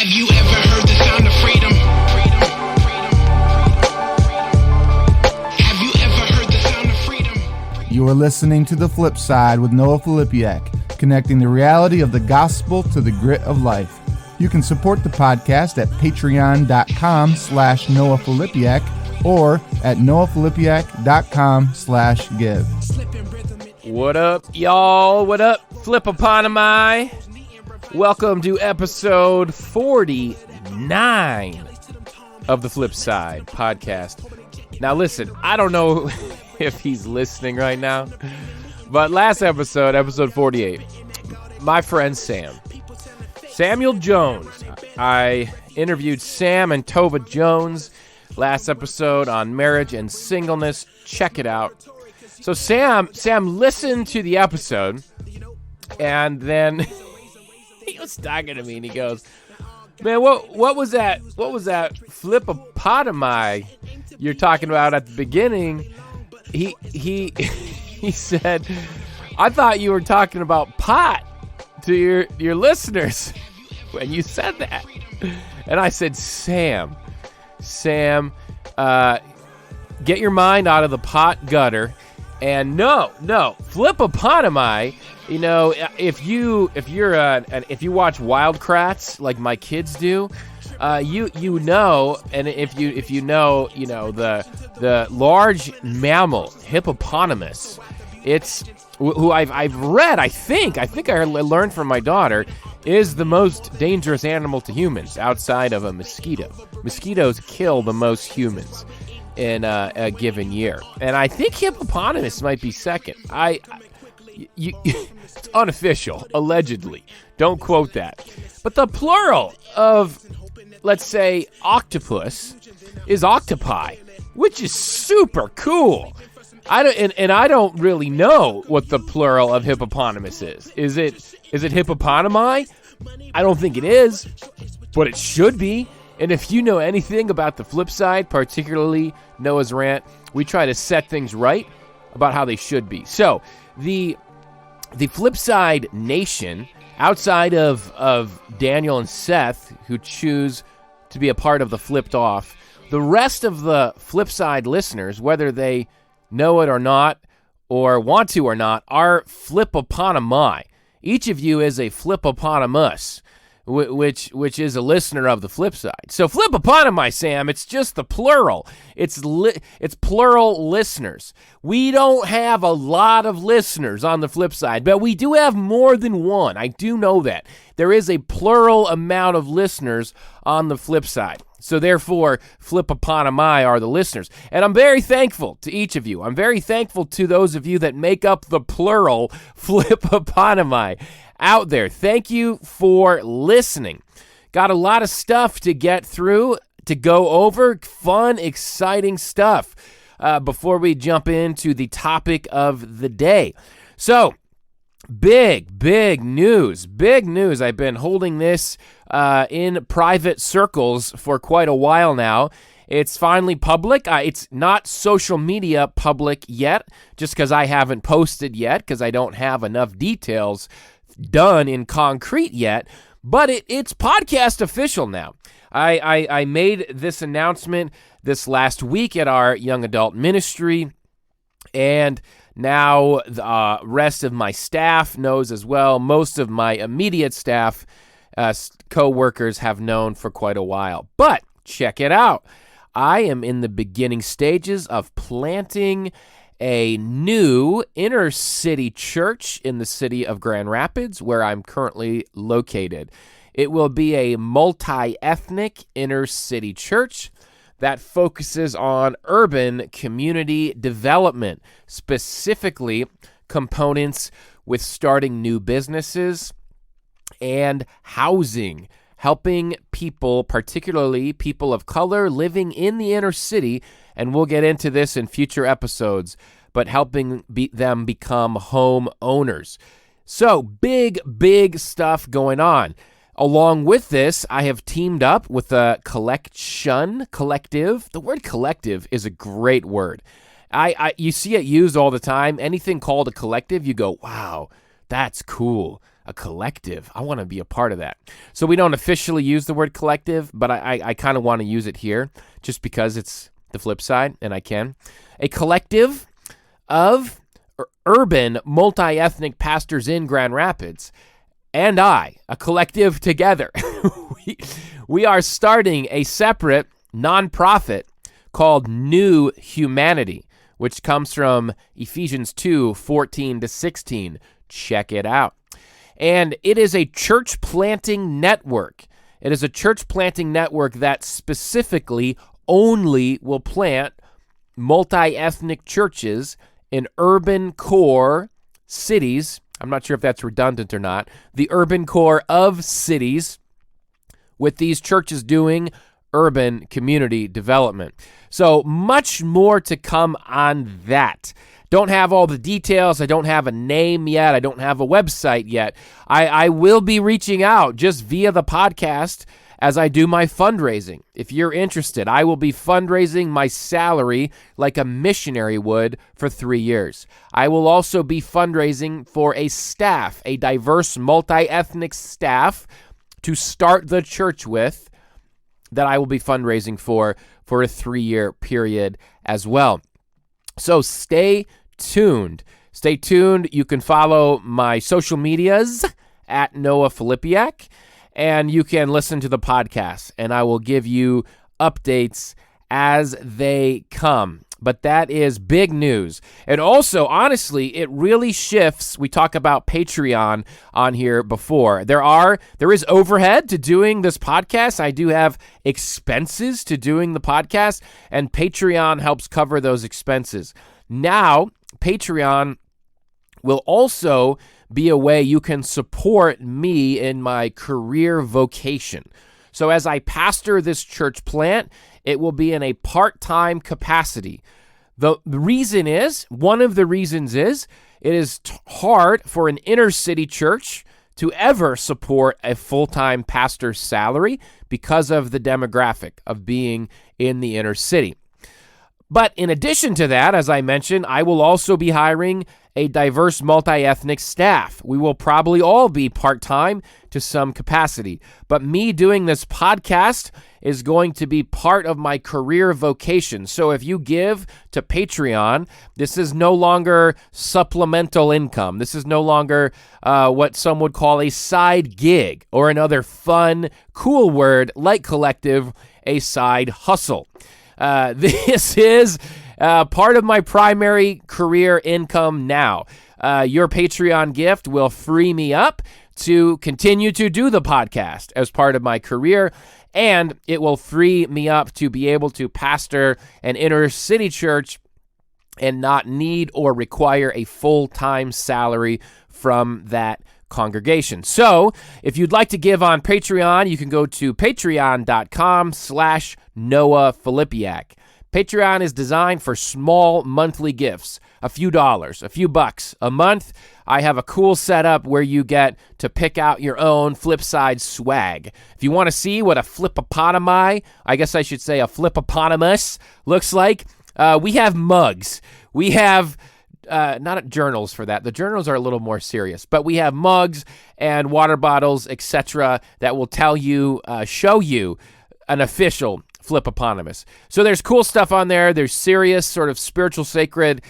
Have you ever heard the sound of freedom? Have you ever heard the sound of freedom? You are listening to The Flip Side with Noah Filipiak, connecting the reality of the gospel to the grit of life. You can support the podcast at patreon.com/Noah Filipiak or at noahfilipiak.com/give. What up, y'all? What up, Flip-a-Potomi? Welcome to episode 49 of the Flip Side podcast. Now listen, I don't know if he's listening right now, but last episode, episode 48, my friend Samuel Jones. I interviewed Sam and Tova Jones last episode on marriage and singleness. Check it out. So Sam listened to the episode, and then he was talking to me, and he goes, "Man, what was that? What was that flip-a-potomi you're talking about at the beginning?" He said, "I thought you were talking about pot to your listeners when you said that." And I said, Sam, get your mind out of the pot gutter. And no, flip-a-potomi. You know, if you watch Wild Kratts like my kids do, you know, and if you know the large mammal hippopotamus, it's who I've read. I think I learned from my daughter, is the most dangerous animal to humans outside of a mosquito. Mosquitoes kill the most humans in a given year, and I think hippopotamus might be second. It's unofficial, allegedly. Don't quote that. But the plural of, let's say, octopus is octopi, which is super cool. I don't really know what the plural of hippopotamus is. Is it hippopotami? I don't think it is, but it should be. And if you know anything about the flip side, particularly Noah's rant, we try to set things right about how they should be. So the flip side nation, outside of Daniel and Seth, who choose to be a part of the flipped off, the rest of the flip side listeners, whether they know it or not, or want to or not, are flip-a-potomi. Each of you is a flip-a-potamus, which is a listener of the flip side. So flip-a-potomi, Sam, it's just the plural. It's plural listeners. We don't have a lot of listeners on the flip side, but we do have more than one. I do know that. There is a plural amount of listeners on the flip side. So therefore, flip-a-potomi are the listeners. And I'm very thankful to each of you. I'm very thankful to those of you that make up the plural flip-a-potomi out there. Thank you for listening. Got a lot of stuff to get through, to go over. Fun, exciting stuff before we jump into the topic of the day. So, big news. I've been holding this in private circles for quite a while now. It's finally public. It's not social media public yet, just because I haven't posted yet, because I don't have enough details done in concrete yet, but it's podcast official now. I made this announcement this last week at our young adult ministry, and now the rest of my staff knows as well. Most of my immediate staff, co-workers, have known for quite a while. But check it out. I am in the beginning stages of planting a new inner city church in the city of Grand Rapids, where I'm currently located. It will be a multi-ethnic inner city church that focuses on urban community development, specifically components with starting new businesses and housing, helping people, particularly people of color living in the inner city, and we'll get into this in future episodes, but helping them become home owners. So big stuff going on. Along with this, I have teamed up with a collective. The word collective is a great word. You see it used all the time. Anything called a collective, you go, wow, that's cool. A collective. I want to be a part of that. So we don't officially use the word collective, but I kind of want to use it here just because it's the flip side, and I can. A collective of urban multi-ethnic pastors in Grand Rapids and a collective together. we are starting a separate nonprofit called New Humanity, which comes from Ephesians 2:14-16. Check it out. And it is a church planting network. It is a church planting network that specifically only will plant multi-ethnic churches in urban core cities. I'm not sure if that's redundant or not. The urban core of cities, with these churches doing urban community development. So much more to come on that. Don't have all the details. I don't have a name yet. I don't have a website yet. I will be reaching out just via the podcast as I do my fundraising. If you're interested, I will be fundraising my salary like a missionary would for 3 years. I will also be fundraising for a staff, a diverse multi-ethnic staff to start the church with, that I will be fundraising for a 3-year period as well. So stay tuned. Stay tuned. You can follow my social medias at Noah Filipiak, and you can listen to the podcast, and I will give you updates as they come. But that is big news. And also, honestly, it really shifts. We talk about Patreon on here before. There is overhead to doing this podcast. I do have expenses to doing the podcast, and Patreon helps cover those expenses. Now, Patreon will also be a way you can support me in my career vocation. So as I pastor this church plant, it will be in a part-time capacity. The reason is, one of the reasons is, it is hard for an inner city church to ever support a full-time pastor's salary because of the demographic of being in the inner city. But in addition to that, as I mentioned, I will also be hiring a diverse multi-ethnic staff. We will probably all be part-time to some capacity. But me doing this podcast is going to be part of my career vocation. So if you give to Patreon, this is no longer supplemental income. This is no longer what some would call a side gig, or another fun, cool word like collective, a side hustle. This is part of my primary career income now. Your Patreon gift will free me up to continue to do the podcast as part of my career, and it will free me up to be able to pastor an inner city church and not need or require a full-time salary from that congregation. So if you'd like to give on Patreon, you can go to patreon.com/Noah Filipiak. Patreon is designed for small monthly gifts, a few dollars, a few bucks a month. I have a cool setup where you get to pick out your own Flipside swag. If you want to see what a flipopotami, I guess I should say a flipopotamus, looks like, we have mugs. We have not journals for that. The journals are a little more serious, but we have mugs and water bottles, etc., that will tell you, show you an official flipopotamus. So there's cool stuff on there. There's serious, sort of spiritual, sacred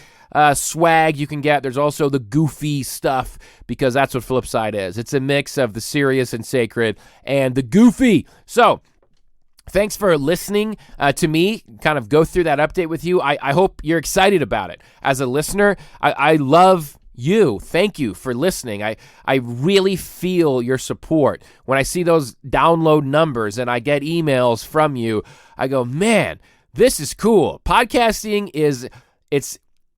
swag you can get. There's also the goofy stuff, because that's what Flipside is. It's a mix of the serious and sacred and the goofy. So thanks for listening to me kind of go through that update with you. I hope you're excited about it. As a listener, I love you. Thank you for listening. I really feel your support. When I see those download numbers and I get emails from you, I go, man, this is cool. Podcasting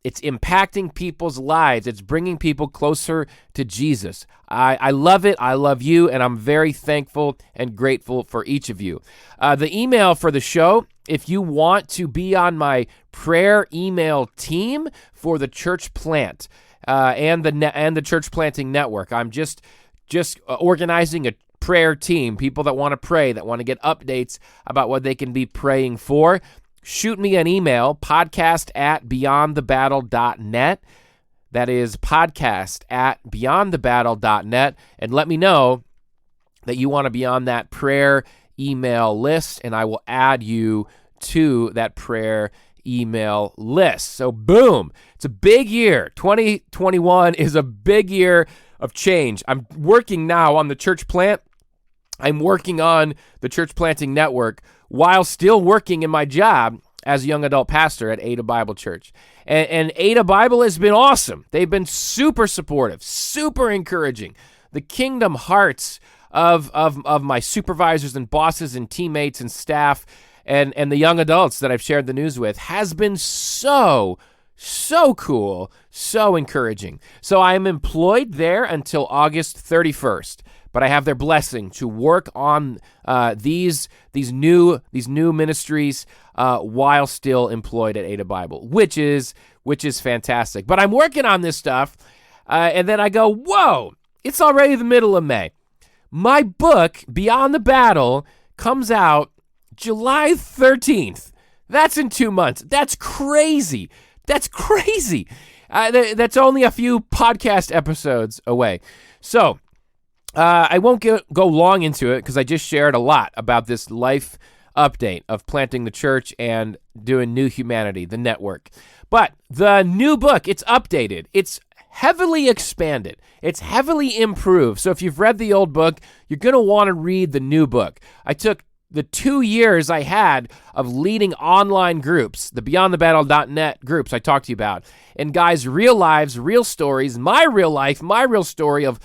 it's impacting people's lives. It's bringing people closer to Jesus. I love it. I love you, and I'm very thankful and grateful for each of you. The email for the show, if you want to be on my prayer email team for the church plant and the church planting network, I'm just organizing a prayer team, people that want to pray, that want to get updates about what they can be praying for. Shoot me an email, podcast@beyondthebattle.net. That is podcast at beyondthebattle.net. And let me know that you want to be on that prayer email list, and I will add you to that prayer email list. So boom, it's a big year. 2021 is a big year of change. I'm working now on the church plant. I'm working on the church planting network while still working in my job as a young adult pastor at Ada Bible Church. And Ada Bible has been awesome. They've been super supportive, super encouraging. The kingdom hearts of my supervisors and bosses and teammates and staff and the young adults that I've shared the news with has been so cool, so encouraging. So I am employed there until August 31st. But I have their blessing to work on these new ministries while still employed at Ada Bible, which is fantastic. But I'm working on this stuff, and then I go, whoa! It's already the middle of May. My book, Beyond the Battle, comes out July 13th. That's in 2 months. That's crazy. That's only a few podcast episodes away. So I won't go long into it because I just shared a lot about this life update of planting the church and doing New Humanity, the network. But the new book, it's updated. It's heavily expanded. It's heavily improved. So if you've read the old book, you're going to want to read the new book. I took the 2 years I had of leading online groups, the beyondthebattle.net groups I talked to you about, and guys, real lives, real stories, my real life, my real story of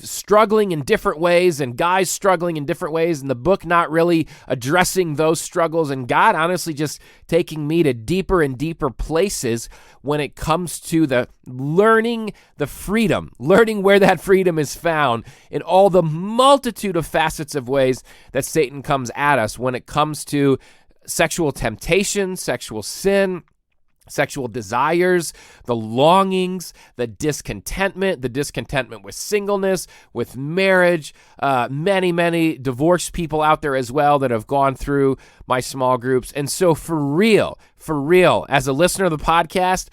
struggling in different ways and guys struggling in different ways, and the book not really addressing those struggles, and God honestly just taking me to deeper and deeper places when it comes to the learning the freedom, learning where that freedom is found in all the multitude of facets of ways that Satan comes at us when it comes to sexual temptation, sexual sin, sexual desires, the longings, the discontentment with singleness, with marriage, many divorced people out there as well that have gone through my small groups. And so for real, as a listener of the podcast,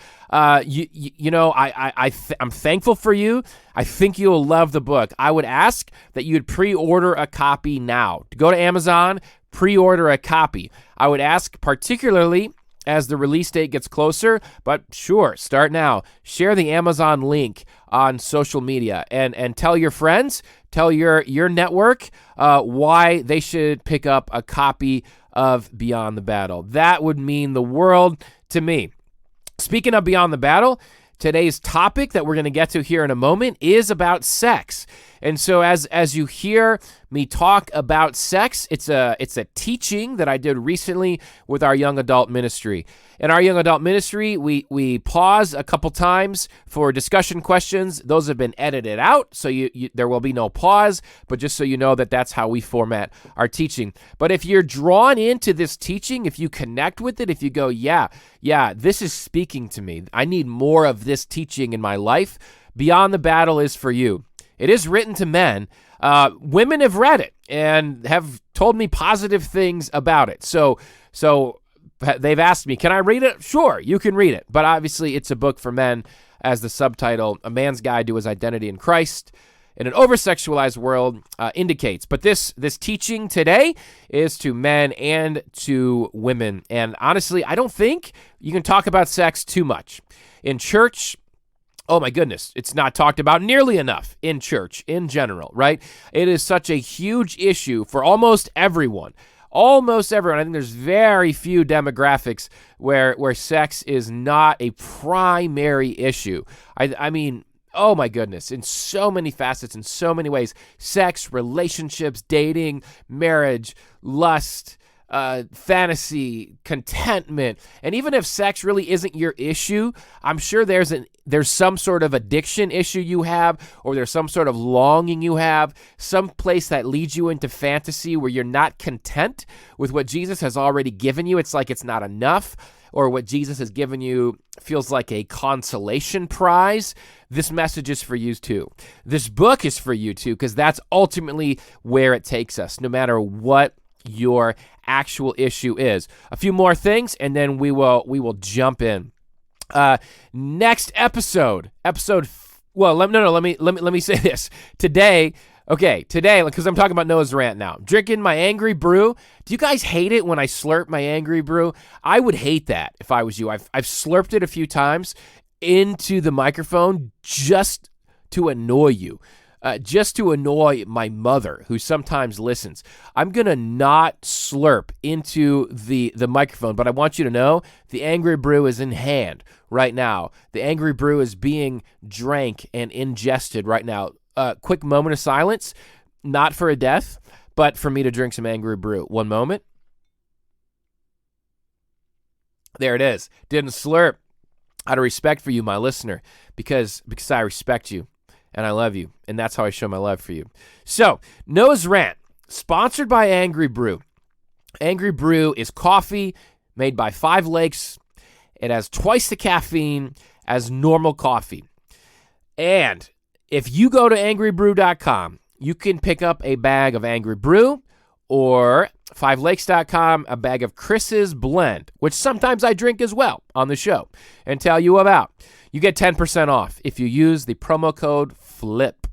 I'm thankful for you. I think you'll love the book. I would ask that you would pre-order a copy now. Go to Amazon, pre-order a copy. I would ask particularly as the release date gets closer, but sure, start now. Share the Amazon link on social media and tell your friends, tell your network why they should pick up a copy of Beyond the Battle. That would mean the world to me. Speaking of Beyond the Battle, today's topic that we're going to get to here in a moment is about sex. And so as you hear me talk about sex, it's a teaching that I did recently with our young adult ministry. In our young adult ministry, we pause a couple times for discussion questions. Those have been edited out, so there will be no pause, but just so you know that's how we format our teaching. But if you're drawn into this teaching, if you connect with it, if you go, yeah, this is speaking to me, I need more of this teaching in my life, Beyond the Battle is for you. It is written to men. Women have read it and have told me positive things about it. So they've asked me, can I read it? Sure, you can read it. But obviously it's a book for men, as the subtitle, A Man's Guide to His Identity in Christ in an Oversexualized World indicates. But this teaching today is to men and to women. And honestly, I don't think you can talk about sex too much. In church, oh my goodness, it's not talked about nearly enough in church in general, right? It is such a huge issue for almost everyone. I think there's very few demographics where sex is not a primary issue. I mean, oh my goodness, in so many facets, in so many ways, sex, relationships, dating, marriage, lust, fantasy, contentment, and even if sex really isn't your issue, I'm sure there's some sort of addiction issue you have, or there's some sort of longing you have, some place that leads you into fantasy where you're not content with what Jesus has already given you. It's like it's not enough, or what Jesus has given you feels like a consolation prize. This message is for you too. This book is for you too, because that's ultimately where it takes us, no matter what your actual issue is. A few more things, and then we will jump in. Next episode. Let me say this. Today, because I'm talking about Noah's rant now. I'm drinking my angry brew. Do you guys hate it when I slurp my angry brew? I would hate that if I was you. I've slurped it a few times into the microphone just to annoy you. Just to annoy my mother, who sometimes listens. I'm going to not slurp into the microphone, but I want you to know the Angry Brew is in hand right now. The Angry Brew is being drank and ingested right now. Quick moment of silence, not for a death, but for me to drink some Angry Brew. One moment. There it is. Didn't slurp. Out of respect for you, my listener, because I respect you. And I love you, and that's how I show my love for you. So, Noah's Rant, sponsored by Angry Brew. Angry Brew is coffee made by 5 Lakes. It has twice the caffeine as normal coffee. And if you go to angrybrew.com, you can pick up a bag of Angry Brew, or 5lakes.com, a bag of Chris's Blend, which sometimes I drink as well on the show and tell you about. You get 10% off if you use the promo code FLIP.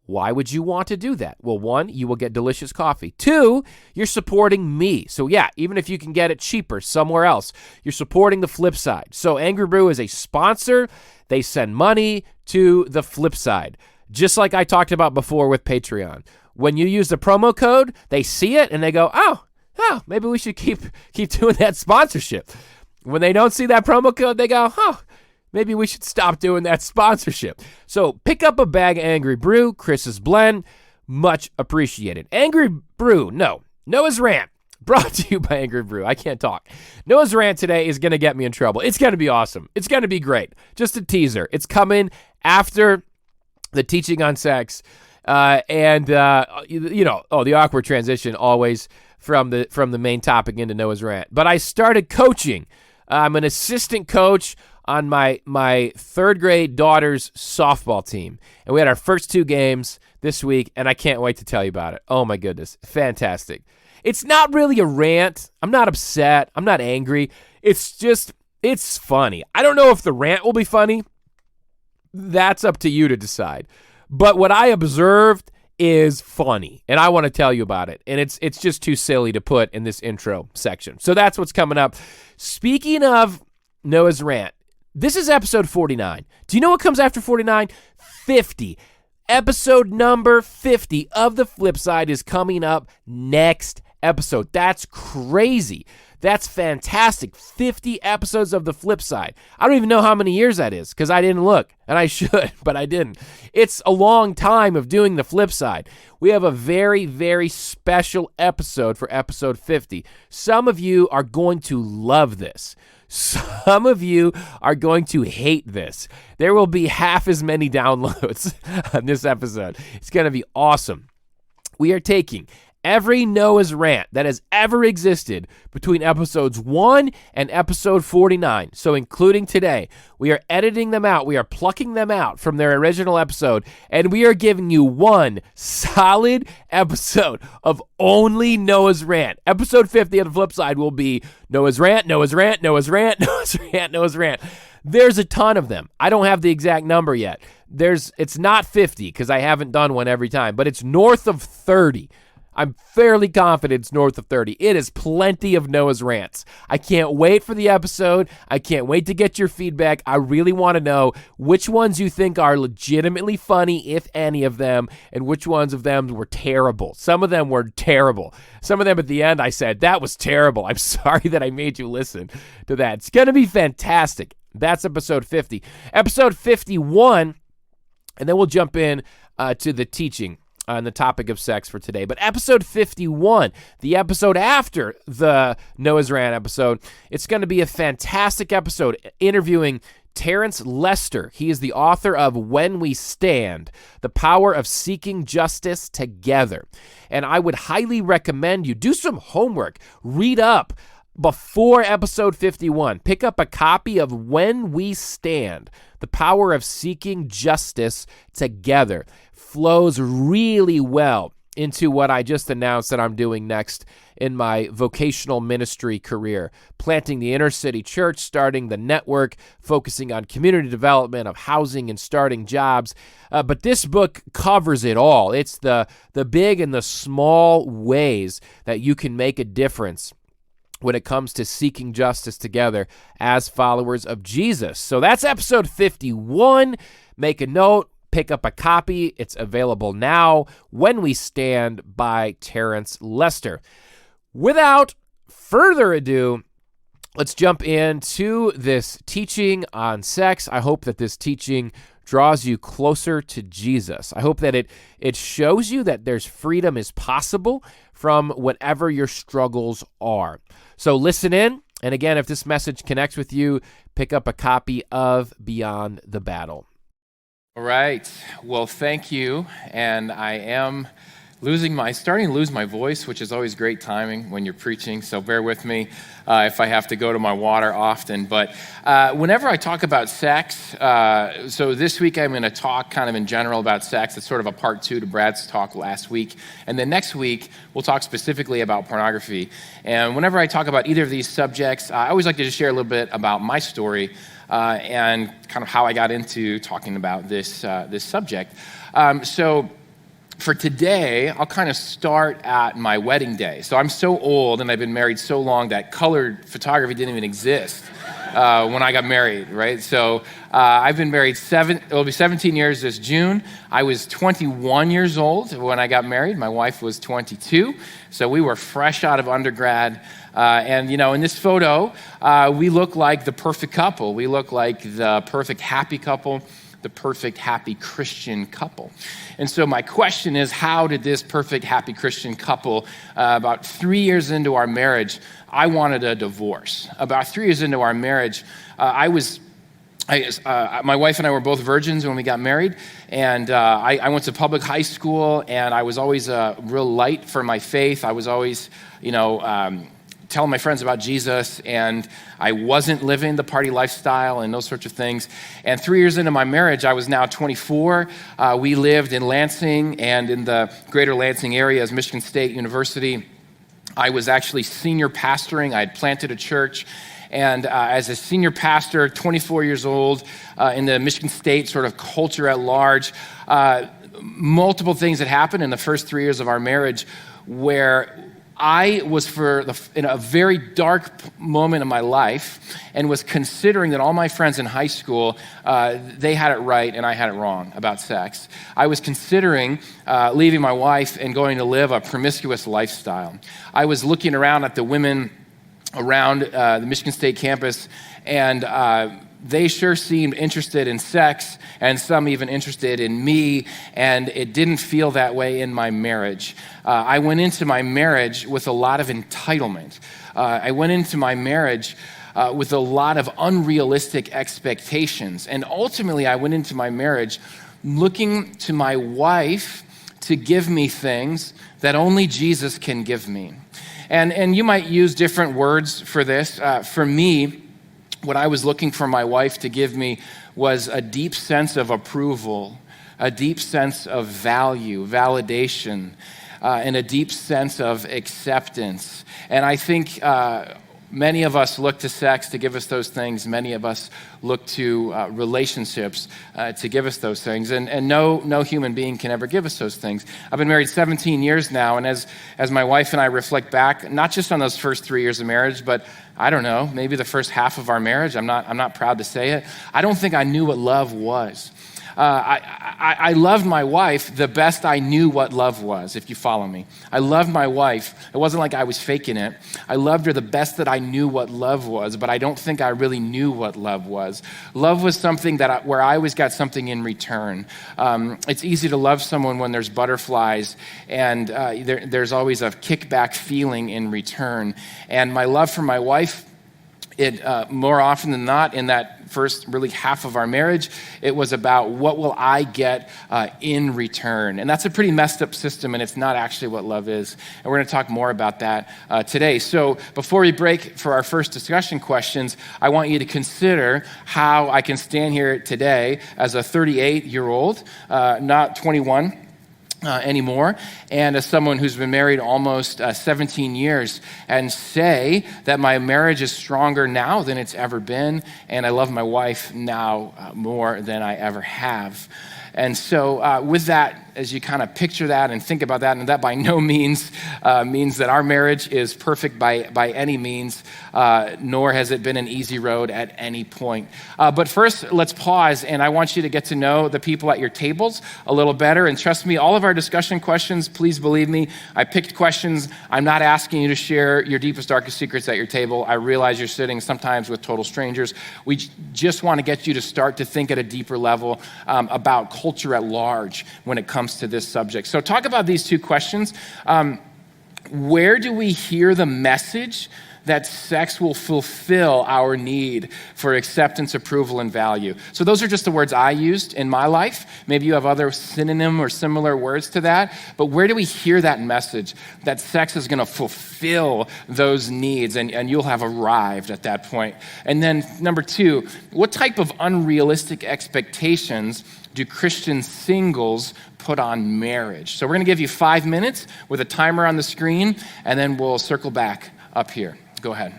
Why would you want to do that? Well, 1, you will get delicious coffee. 2, you're supporting me. So yeah, even if you can get it cheaper somewhere else, you're supporting the flip side. So Angry Brew is a sponsor. They send money to the flip side, just like I talked about before with Patreon. When you use the promo code, they see it and they go, oh, maybe we should keep doing that sponsorship. When they don't see that promo code, they go, maybe we should stop doing that sponsorship. So pick up a bag of Angry Brew, Chris's Blend, much appreciated. Angry Brew, Noah's Rant, brought to you by Angry Brew. I can't talk. Noah's Rant today is going to get me in trouble. It's going to be awesome. It's going to be great. Just a teaser. It's coming after the teaching on sex. The awkward transition always from the main topic into Noah's Rant. But I started coaching. I'm an assistant coach on my 3rd grade daughter's softball team. And we had our first 2 games this week, and I can't wait to tell you about it. Oh, my goodness. Fantastic. It's not really a rant. I'm not upset. I'm not angry. It's funny. I don't know if the rant will be funny. That's up to you to decide. But what I observed is funny, and I want to tell you about it. And it's just too silly to put in this intro section. So that's what's coming up. Speaking of Noah's Rant, this is episode 49. Do you know what comes after 49? 50. Episode number 50 of The Flip Side is coming up next episode. That's crazy. That's fantastic. 50 episodes of The Flip Side. I don't even know how many years that is because I didn't look, and I should, but I didn't. It's a long time of doing The Flip Side. We have a very, very special episode for episode 50. Some of you are going to love this. Some of you are going to hate this. There will be half as many downloads on this episode. It's going to be awesome. We are taking every Noah's Rant that has ever existed between episodes 1 and episode 49, so including today. We are editing them out. We are plucking them out from their original episode, and we are giving you one solid episode of only Noah's Rant. Episode 50 of The Flip Side will be Noah's Rant, Noah's Rant, Noah's Rant, Noah's Rant, Noah's Rant. There's a ton of them. I don't have the exact number yet. It's not 50 because I haven't done one every time, but it's north of 30. I'm fairly confident it's north of 30. It is plenty of Noah's Rants. I can't wait for the episode. I can't wait to get your feedback. I really want to know which ones you think are legitimately funny, if any of them, and which ones of them were terrible. Some of them were terrible. Some of them at the end I said, that was terrible. I'm sorry that I made you listen to that. It's going to be fantastic. That's episode 50. Episode 51, and then we'll jump in to the teaching on the topic of sex for today. But episode 51, the episode after the Noah's Rant episode, it's going to be a fantastic episode interviewing Terrence Lester. He is the author of When We Stand, The Power of Seeking Justice Together. And I would highly recommend you do some homework. Read up before episode 51. Pick up a copy of When We Stand, The Power of Seeking Justice Together. Flows really well into what I just announced that I'm doing next in my vocational ministry career, planting the inner city church, starting the network, focusing on community development of housing and starting jobs. But this book covers it all. It's the big and the small ways that you can make a difference when it comes to seeking justice together as followers of Jesus. So that's episode 51. Make a note. Pick up a copy. It's available now. When We Stand by Terrence Lester. Without further ado, let's jump into this teaching on sex. I hope that this teaching draws you closer to Jesus. I hope that it shows you that there's freedom is possible from whatever your struggles are. So listen in. And again, if this message connects with you, pick up a copy of Beyond the Battle. All right. Well, thank you. And I am starting to lose my voice, which is always great timing when you're preaching. So bear with me if I have to go to my water often. But whenever I talk about sex, so this week I'm going to talk kind of in general about sex. It's sort of a part 2 to Brad's talk last week. And then next week, we'll talk specifically about pornography. And whenever I talk about either of these subjects, I always like to just share a little bit about my story and kind of how I got into talking about this subject. So for today, I'll kind of start at my wedding day. So I'm so old and I've been married so long that colored photography didn't even exist when I got married, right? So I've been married it'll be 17 years this June. I was 21 years old when I got married. My wife was 22. So we were fresh out of undergrad. And, in this photo, we look like the perfect couple. We look like the perfect happy couple, the perfect happy Christian couple. And so my question is, how did this perfect happy Christian couple, about 3 years into our marriage, I wanted a divorce. About 3 years into our marriage, my wife and I were both virgins when we got married, and I went to public high school, and I was always a real light for my faith. I was always, telling my friends about Jesus, and I wasn't living the party lifestyle and those sorts of things. And 3 years into my marriage, I was now 24. We lived in Lansing and in the greater Lansing area as Michigan State University. I was actually senior pastoring. I had planted a church. And as a senior pastor, 24 years old, in the Michigan State sort of culture at large, multiple things had happened in the first 3 years of our marriage where I was in a very dark moment in my life and was considering that all my friends in high school, they had it right and I had it wrong about sex. I was considering leaving my wife and going to live a promiscuous lifestyle. I was looking around at the women around the Michigan State campus, and they sure seemed interested in sex, and some even interested in me, and it didn't feel that way in my marriage. I went into my marriage with a lot of entitlement. I went into my marriage with a lot of unrealistic expectations, and ultimately I went into my marriage looking to my wife to give me things that only Jesus can give me. And you might use different words for this. For me, what I was looking for my wife to give me was a deep sense of approval, a deep sense of value, validation, and a deep sense of acceptance. And I think many of us look to sex to give us those things. Many of us look to relationships to give us those things. And no human being can ever give us those things. I've been married 17 years now, and as my wife and I reflect back, not just on those first 3 years of marriage, but I don't know, maybe the first half of our marriage, I'm not proud to say it, I don't think I knew what love was. I loved my wife the best I knew what love was, if you follow me. I loved my wife. It wasn't like I was faking it. I loved her the best that I knew what love was, but I don't think I really knew what love was. Love was something where I always got something in return. It's easy to love someone when there's butterflies, and there's always a kickback feeling in return. And my love for my wife, it more often than not, in that first really half of our marriage, it was about what will I get in return. And that's a pretty messed up system, and it's not actually what love is. And we're going to talk more about that today. So before we break for our first discussion questions, I want you to consider how I can stand here today as a 38-year-old, not 21, anymore, and as someone who's been married almost 17 years, and say that my marriage is stronger now than it's ever been, and I love my wife now more than I ever have. And so with that, as you kind of picture that and think about that, and that by no means means that our marriage is perfect by any means, nor has it been an easy road at any point. But first, let's pause, and I want you to get to know the people at your tables a little better. And trust me, all of our discussion questions, please believe me, I picked questions. I'm not asking you to share your deepest, darkest secrets at your table. I realize you're sitting sometimes with total strangers. We just want to get you to start to think at a deeper level about culture at large when it comes to this subject. So talk about these two questions. Where do we hear the message that sex will fulfill our need for acceptance, approval, and value? So those are just the words I used in my life. Maybe you have other synonym or similar words to that, but where do we hear that message that sex is going to fulfill those needs, and you'll have arrived at that point? And then number two, what type of unrealistic expectations do Christian singles put on marriage? So we're going to give you 5 minutes with a timer on the screen, and then we'll circle back up here. Go ahead.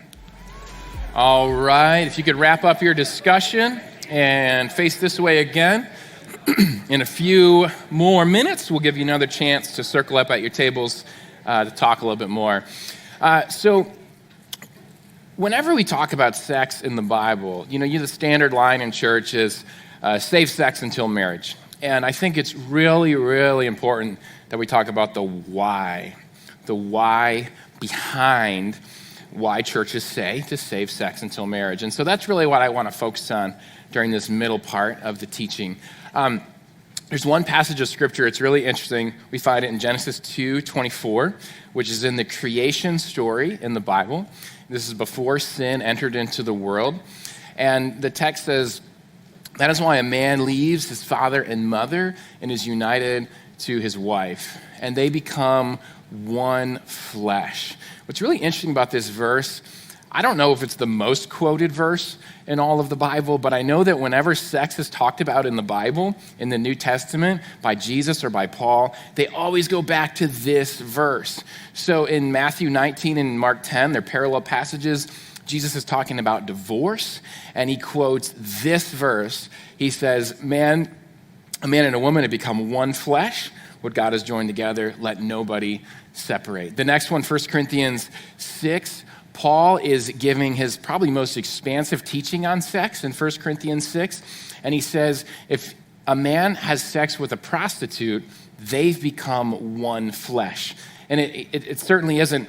All right, if you could wrap up your discussion and face this way again. In a few more minutes, we'll give you another chance to circle up at your tables to talk a little bit more. So whenever we talk about sex in the Bible, the standard line in church is save sex until marriage. And I think it's really, really important that we talk about the why behind why churches say to save sex until marriage. And so that's really what I want to focus on during this middle part of the teaching. There's one passage of scripture, it's really interesting. We find it in Genesis 2:24, which is in the creation story in the Bible. This is before sin entered into the world. And the text says, that is why a man leaves his father and mother and is united to his wife, and they become one flesh. What's really interesting about this verse, I don't know if it's the most quoted verse in all of the Bible, but I know that whenever sex is talked about in the Bible, in the New Testament, by Jesus or by Paul, they always go back to this verse. So in Matthew 19 and Mark 10, they're parallel passages. Jesus is talking about divorce, and he quotes this verse. He says, a man and a woman have become one flesh. What God has joined together, let nobody separate. The next one, 1 Corinthians 6, Paul is giving his probably most expansive teaching on sex in 1 Corinthians 6, and he says, if a man has sex with a prostitute, they've become one flesh. And it certainly isn't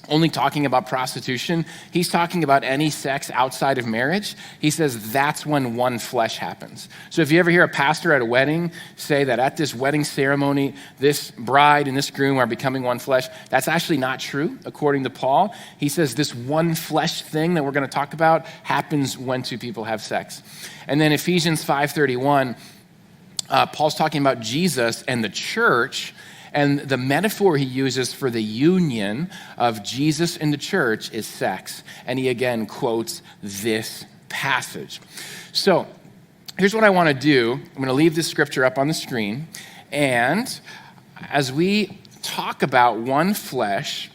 only talking about prostitution. He's talking about any sex outside of marriage. He says that's when one flesh happens. So if you ever hear a pastor at a wedding say that at this wedding ceremony, this bride and this groom are becoming one flesh, that's actually not true, according to Paul. He says this one flesh thing that we're going to talk about happens when two people have sex. And then Ephesians 5:31, Paul's talking about Jesus and the church. And the metaphor he uses for the union of Jesus and the church is sex. And he again quotes this passage. So here's what I want to do. I'm going to leave this scripture up on the screen. And as we talk about one flesh,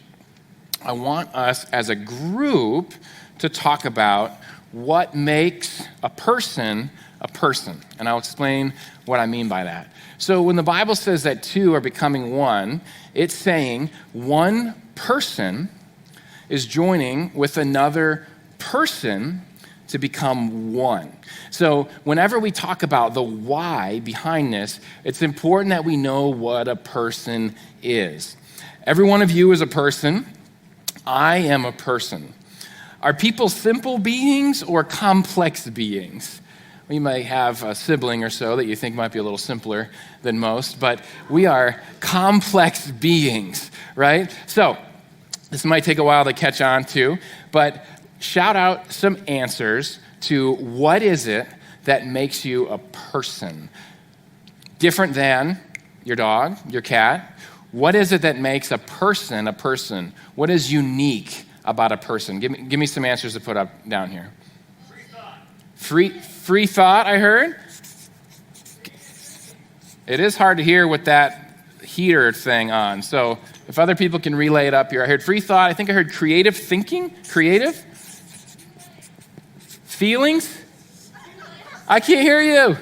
I want us as a group to talk about what makes a person a person. And I'll explain what I mean by that. So when the Bible says that two are becoming one, it's saying one person is joining with another person to become one. So whenever we talk about the why behind this, it's important that we know what a person is. Every one of you is a person. I am a person. Are people simple beings or complex beings? You may have a sibling or so that you think might be a little simpler than most, but we are complex beings, right? So this might take a while to catch on to, but shout out some answers to what is it that makes you a person? Different than your dog, your cat. What is it that makes a person a person? What is unique about a person? Give me some answers to put up down here. Free thought, I heard. It is hard to hear with that heater thing on. So if other people can relay it up here. I heard free thought. I think I heard creative thinking. Creative? Feelings? I can't hear you.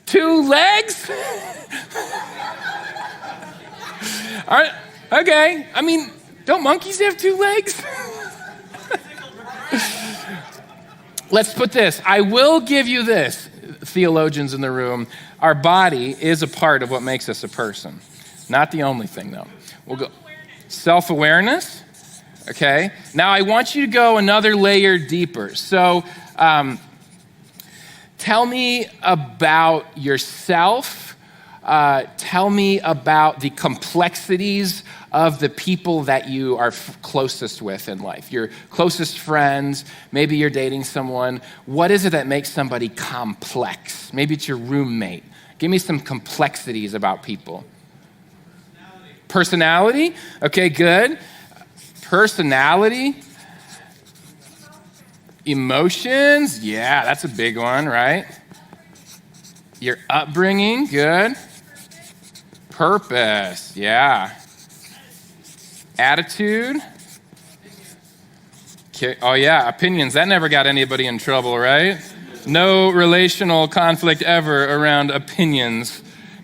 2 legs? All right. Okay. I mean, don't monkeys have 2 legs? Let's put this. I will give you this, theologians in the room. Our body is a part of what makes us a person. Not the only thing, though. We'll go self-awareness. Okay. Now I want you to go another layer deeper. So tell me about yourself. Tell me about the complexities of the people that you are closest with in life, your closest friends. Maybe you're dating someone. What is it that makes somebody complex? Maybe it's your roommate. Give me some complexities about people. Personality? Okay, good. Personality. Emotions? Yeah, that's a big one, right? Your upbringing? Good. Purpose? Yeah. Attitude? Okay. Oh, yeah, opinions. That never got anybody in trouble, right? No relational conflict ever around opinions.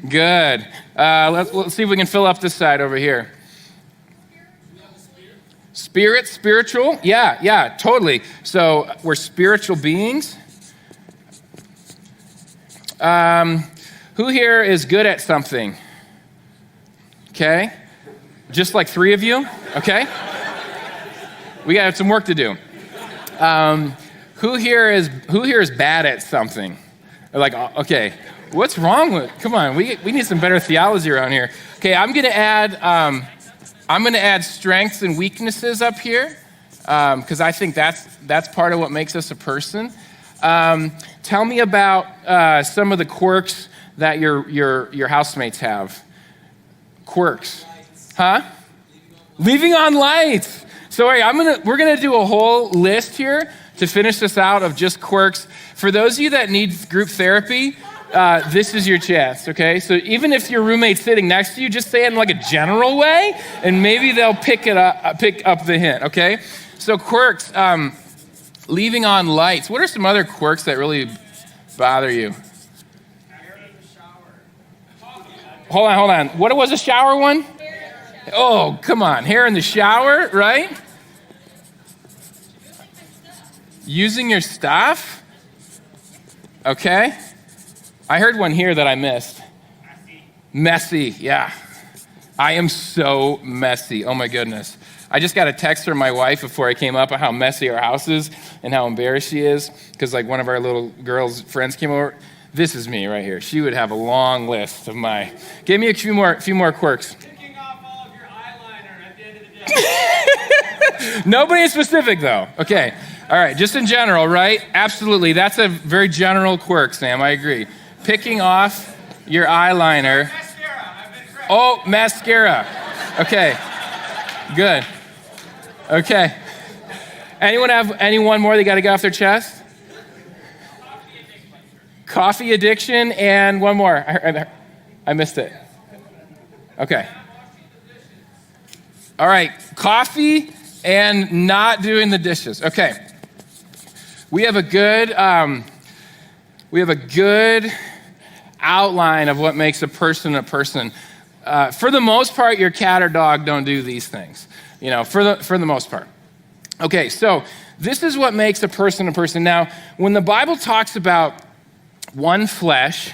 Good. Let's see if we can fill up this side over here. Spirit, spiritual? Yeah, totally. So we're spiritual beings. Who here is good at something? Okay. Just like 3 of you? Okay. We got some work to do. Who here is bad at something? Like, okay, what's wrong with? Come on, we need some better theology around here. Okay, I'm gonna add strengths and weaknesses up here because I think that's part of what makes us a person. Tell me about some of the quirks that your housemates have. Quirks, huh? Leaving on lights. So we're gonna do a whole list here to finish this out of just quirks. For those of you that need group therapy, this is your chance, okay? So even if your roommate's sitting next to you, just say it in like a general way, and maybe they'll pick up the hint, okay? So quirks, leaving on lights. What are some other quirks that really bother you? Hold on. What was a shower one? Oh, come on. Hair in the shower, right? Using your stuff? Okay. I heard one here that I missed. Messy, yeah. I am so messy. Oh my goodness. I just got a text from my wife before I came up on how messy our house is and how embarrassed she is because like one of our little girls' friends came over. This is me right here. She would have a long list of my. Give me a few more quirks. Taking off all of your eyeliner at the end of the day. Nobody is specific though. Okay. All right. Just in general, right? Absolutely. That's a very general quirk, Sam. I agree. Picking off your eyeliner. Mascara. I've been correct. Oh, mascara. Okay. Good. Okay. Anyone have anyone more they got to get off their chest? Coffee addiction and one more. I missed it. Okay. All right. Coffee and not doing the dishes. Okay. We have a good outline of what makes a person a person. For the most part, your cat or dog don't do these things. You know, for the most part. Okay. So this is what makes a person a person. Now, when the Bible talks about one flesh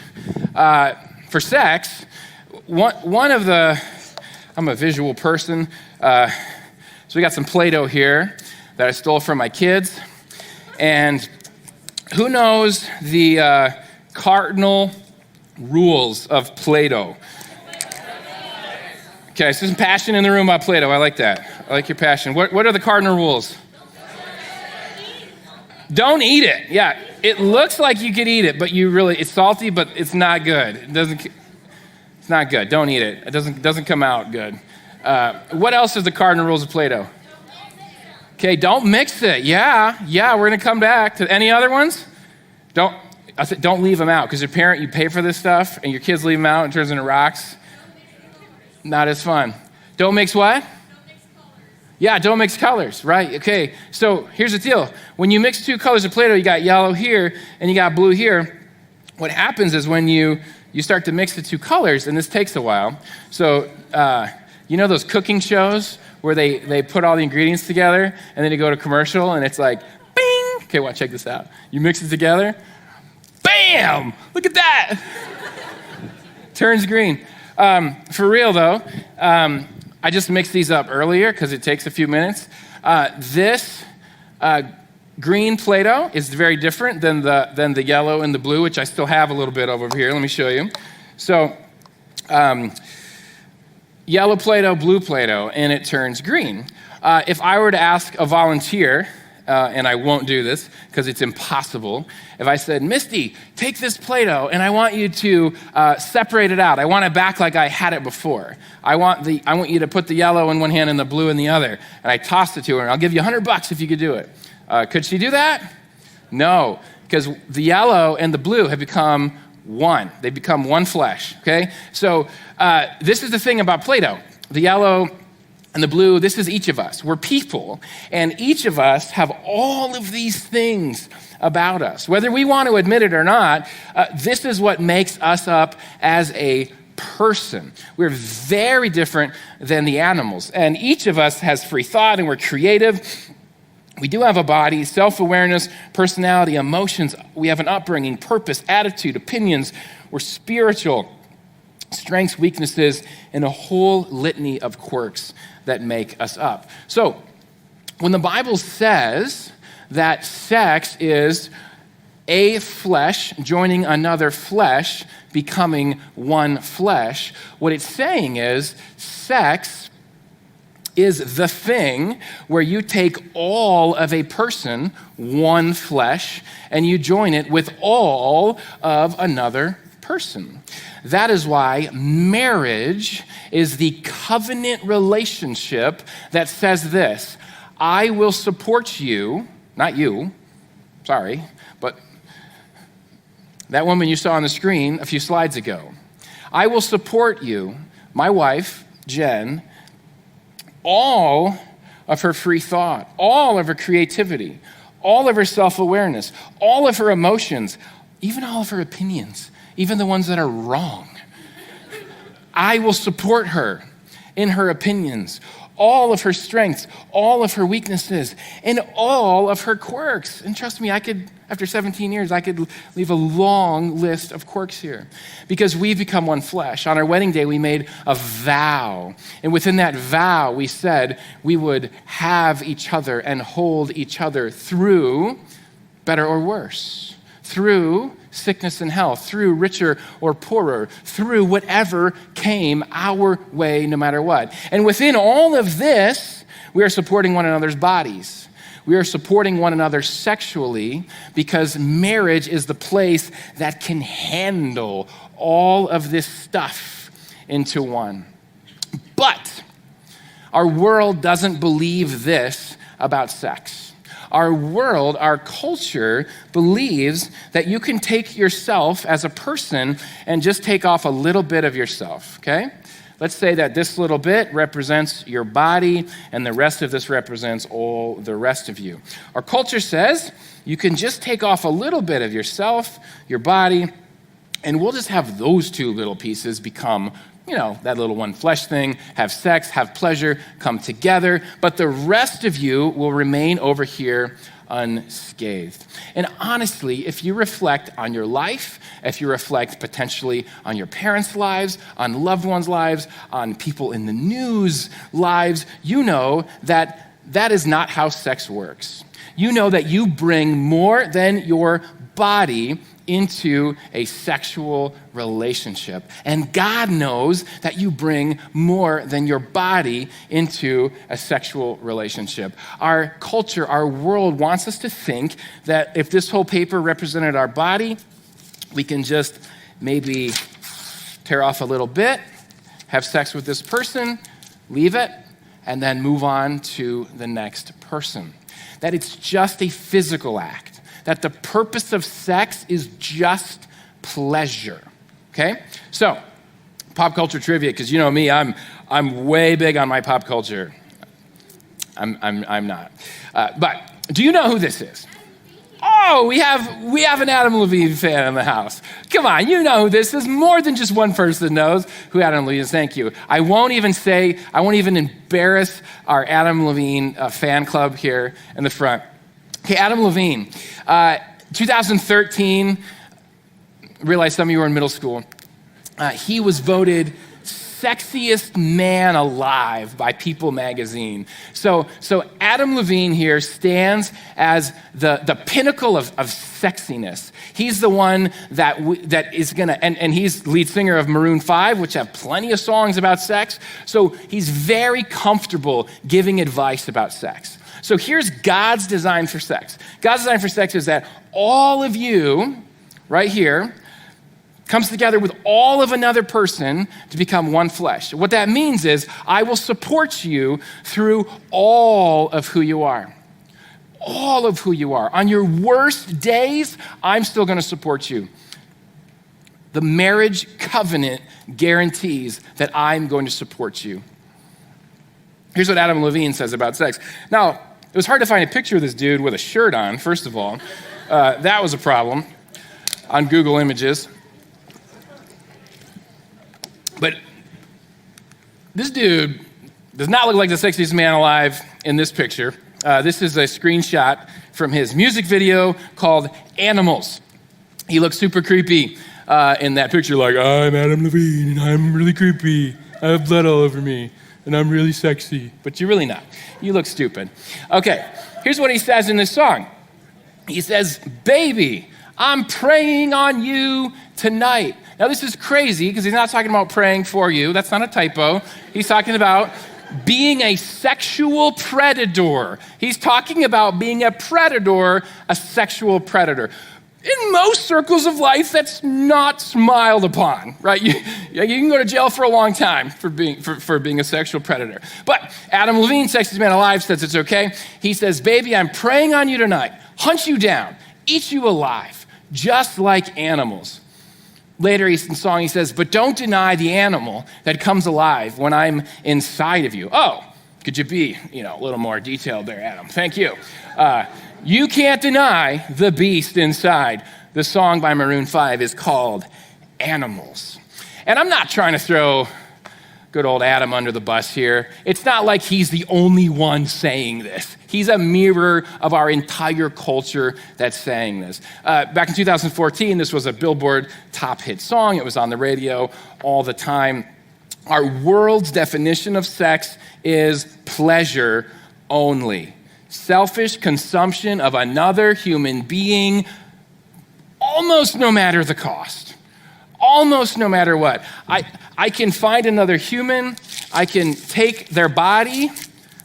for sex, one of the, I'm a visual person, so we got some Plato here that I stole from my kids, and who knows the cardinal rules of Plato? Okay, so some passion in the room about Plato. I like that. I like your passion. What are the cardinal rules? Don't eat it. Yeah, it looks like you could eat it, but it's salty, but it's not good. It's not good. Don't eat it. It doesn't come out good. What else is the cardinal rules of Plato? Okay, don't mix it. Yeah, we're gonna come back to any other ones? Don't leave them out, because your parent, you pay for this stuff, and your kids leave them out and it turns into rocks. Not as fun. Don't mix what? Yeah, don't mix colors, right? Okay, so here's the deal. When you mix two colors of Play-Doh, you got yellow here and you got blue here. What happens is when you start to mix the two colors, and this takes a while. So, you know those cooking shows where they put all the ingredients together and then you go to commercial and it's like, bing! Okay, well, check this out. You mix it together, bam! Look at that! Turns green. For real though, I just mixed these up earlier because it takes a few minutes. This green Play-Doh is very different than the yellow and the blue, which I still have a little bit over here. Let me show you. So, yellow Play-Doh, blue Play-Doh, and it turns green. If I were to ask a volunteer, and I won't do this because it's impossible. If I said, Misty, take this Play-Doh and I want you to separate it out. I want it back like I had it before. I want you to put the yellow in one hand and the blue in the other. And I tossed it to her and I'll give you $100 if you could do it. Could she do that? No, because the yellow and the blue have become one. They become one flesh, okay? So this is the thing about Play-Doh. The yellow and the blue, this is each of us. We're people, and each of us have all of these things about us. Whether we want to admit it or not, this is what makes us up as a person. We're very different than the animals, and each of us has free thought, and we're creative. We do have a body, self-awareness, personality, emotions. We have an upbringing, purpose, attitude, opinions. We're spiritual, strengths, weaknesses, and a whole litany of quirks that make us up. So, when the Bible says that sex is a flesh joining another flesh, becoming one flesh, what it's saying is sex is the thing where you take all of a person, one flesh, and you join it with all of another person. That is why marriage is the covenant relationship that says this: I will support you, not you, sorry, but that woman you saw on the screen a few slides ago. I will support you, my wife, Jen, all of her free thought, all of her creativity, all of her self-awareness, all of her emotions, even all of her opinions, even the ones that are wrong. I will support her in her opinions, all of her strengths, all of her weaknesses, and all of her quirks. And trust me, after 17 years, I could leave a long list of quirks here because we've become one flesh. On our wedding day, we made a vow. And within that vow, we said we would have each other and hold each other through better or worse, through sickness and health, through richer or poorer, through whatever came our way, no matter what. And within all of this, we are supporting one another's bodies. We are supporting one another sexually because marriage is the place that can handle all of this stuff into one. But our world doesn't believe this about sex. Our world, our culture believes that you can take yourself as a person and just take off a little bit of yourself, okay? Let's say that this little bit represents your body and the rest of this represents all the rest of you. Our culture says you can just take off a little bit of yourself, your body, and we'll just have those two little pieces become, that little one flesh thing, have sex, have pleasure, come together, but the rest of you will remain over here unscathed. And honestly, if you reflect on your life, if you reflect potentially on your parents' lives, on loved ones' lives, on people in the news lives, you know that that is not how sex works. You know that you bring more than your body into a sexual relationship. And God knows that you bring more than your body into a sexual relationship. Our culture, our world wants us to think that if this whole paper represented our body, we can just maybe tear off a little bit, have sex with this person, leave it, and then move on to the next person. That it's just a physical act. That the purpose of sex is just pleasure, okay? So, pop culture trivia, because you know me, I'm I'm way big on my pop culture. I'm not. But do you know who this is? Oh, we have an Adam Levine fan in the house. Come on, you know who this is. More than just one person knows who Adam Levine is. Thank you. I won't even embarrass our Adam Levine fan club here in the front. Okay, Adam Levine, 2013, realize some of you were in middle school. He was voted sexiest man alive by People magazine. So Adam Levine here stands as the pinnacle of sexiness. He's the one that is gonna, and he's lead singer of Maroon 5, which have plenty of songs about sex. So he's very comfortable giving advice about sex. So here's God's design for sex. God's design for sex is that all of you right here comes together with all of another person to become one flesh. What that means is I will support you through all of who you are. All of who you are. On your worst days, I'm still going to support you. The marriage covenant guarantees that I'm going to support you. Here's what Adam Levine says about sex. Now, it was hard to find a picture of this dude with a shirt on, first of all. That was a problem on Google Images. But this dude does not look like the sexiest man alive in this picture. This is a screenshot from his music video called Animals. He looks super creepy in that picture, like, I'm Adam Levine, and I'm really creepy. I have blood all over me, and I'm really sexy. But you're really not. You look stupid. Okay, here's what he says in this song. He says, baby, I'm praying on you tonight. Now, this is crazy because he's not talking about praying for you. That's not a typo. He's talking about being a sexual predator. He's talking about being a predator, a sexual predator. In most circles of life, that's not smiled upon, right? You can go to jail for a long time for being a sexual predator. But Adam Levine, sexiest man alive, says it's okay. He says, baby, I'm praying on you tonight. Hunt you down, eat you alive, just like animals. Later in the song, he says, but don't deny the animal that comes alive when I'm inside of you. Oh, could you be, a little more detailed there, Adam? Thank you. You can't deny the beast inside. The song by Maroon 5 is called Animals. And I'm not trying to throw good old Adam under the bus here. It's not like he's the only one saying this. He's a mirror of our entire culture that's saying this. Back in 2014, this was a Billboard top hit song. It was on the radio all the time. Our world's definition of sex is pleasure only. Selfish consumption of another human being, almost no matter the cost. Almost no matter what. I can find another human, I can take their body,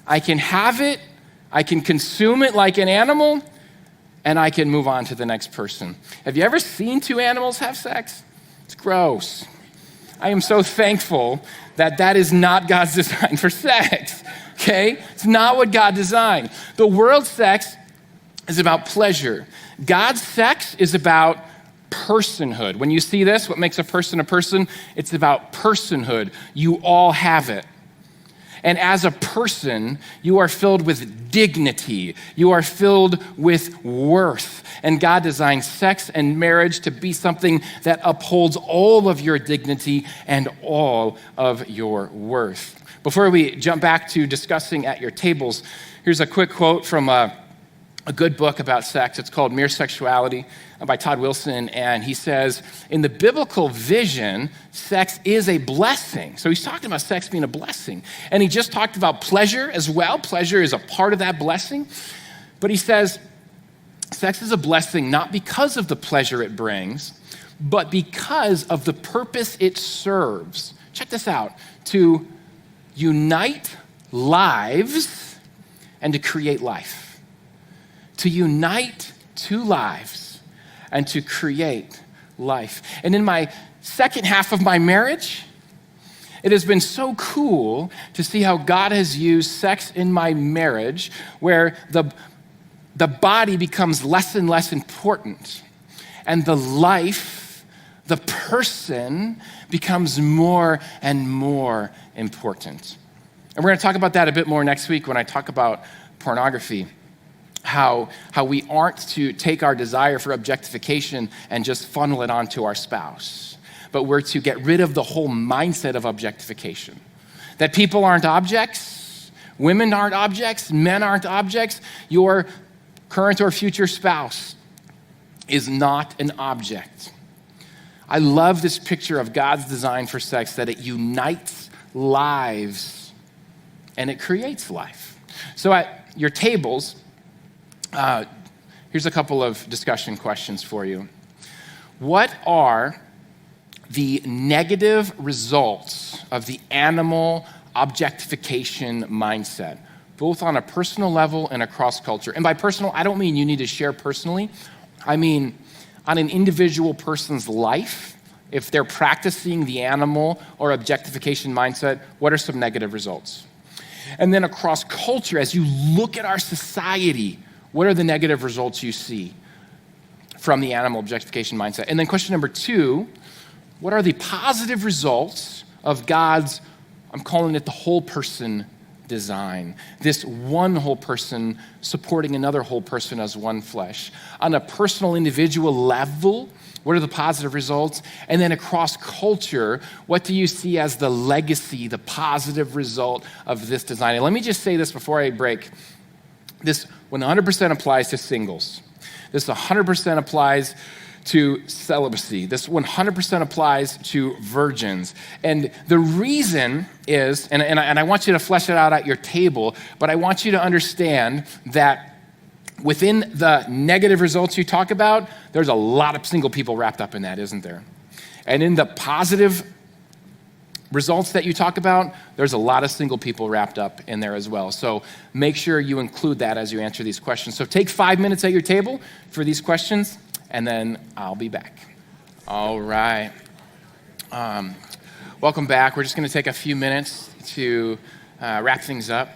I can have it, I can consume it like an animal, and I can move on to the next person. Have you ever seen two animals have sex? It's gross. I am so thankful that is not God's design for sex, okay? It's not what God designed. The world's sex is about pleasure. God's sex is about personhood. When you see this, what makes a person, it's about personhood. You all have it. And as a person, you are filled with dignity. You are filled with worth. And God designed sex and marriage to be something that upholds all of your dignity and all of your worth. Before we jump back to discussing at your tables, here's a quick quote from a good book about sex. It's called Mere Sexuality by Todd Wilson. And he says, in the biblical vision, sex is a blessing. So he's talking about sex being a blessing. And he just talked about pleasure as well. Pleasure is a part of that blessing. But he says, sex is a blessing not because of the pleasure it brings, but because of the purpose it serves. Check this out. To unite lives and to create life. To unite two lives and to create life. And in my second half of my marriage, it has been so cool to see how God has used sex in my marriage, where the body becomes less and less important, and the the person becomes more and more important. And we're going to talk about that a bit more next week when I talk about pornography. How we aren't to take our desire for objectification and just funnel it onto our spouse, but we're to get rid of the whole mindset of objectification. That people aren't objects, women aren't objects, men aren't objects. Your current or future spouse is not an object. I love this picture of God's design for sex, that it unites lives and it creates life. So at your tables, here's a couple of discussion questions for you. What are the negative results of the animal objectification mindset, both on a personal level and across culture? And by personal, I don't mean you need to share personally. I mean on an individual person's life, if they're practicing the animal or objectification mindset, what are some negative results? And then across culture, as you look at our society, what are the negative results you see from the animal objectification mindset? And then question number 2, what are the positive results of God's, I'm calling it the whole person design, this one whole person supporting another whole person as one flesh? On a personal, individual level, what are the positive results? And then across culture, what do you see as the legacy, the positive result of this design? And let me just say this before I break. This 100% applies to singles. This 100% applies to celibacy. This 100% applies to virgins. And the reason is, and I want you to flesh it out at your table, but I want you to understand that within the negative results you talk about, there's a lot of single people wrapped up in that, isn't there? And in the positive results that you talk about, there's a lot of single people wrapped up in there as well. So make sure you include that as you answer these questions. So take 5 minutes at your table for these questions, and then I'll be back. All right. Welcome back. We're just going to take a few minutes to wrap things up.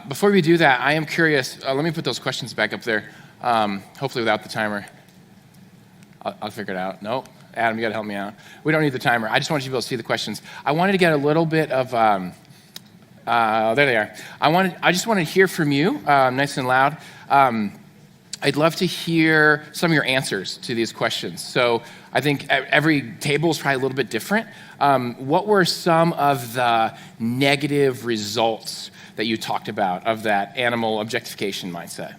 Before we do that, I am curious. Let me put those questions back up there, hopefully without the timer. I'll figure it out. Nope. Adam, you got to help me out. We don't need the timer. I just want you to be able to see the questions. I wanted to get a little bit of, there they are. I just want to hear from you, nice and loud. I'd love to hear some of your answers to these questions. So I think every table is probably a little bit different. What were some of the negative results that you talked about of that animal objectification mindset?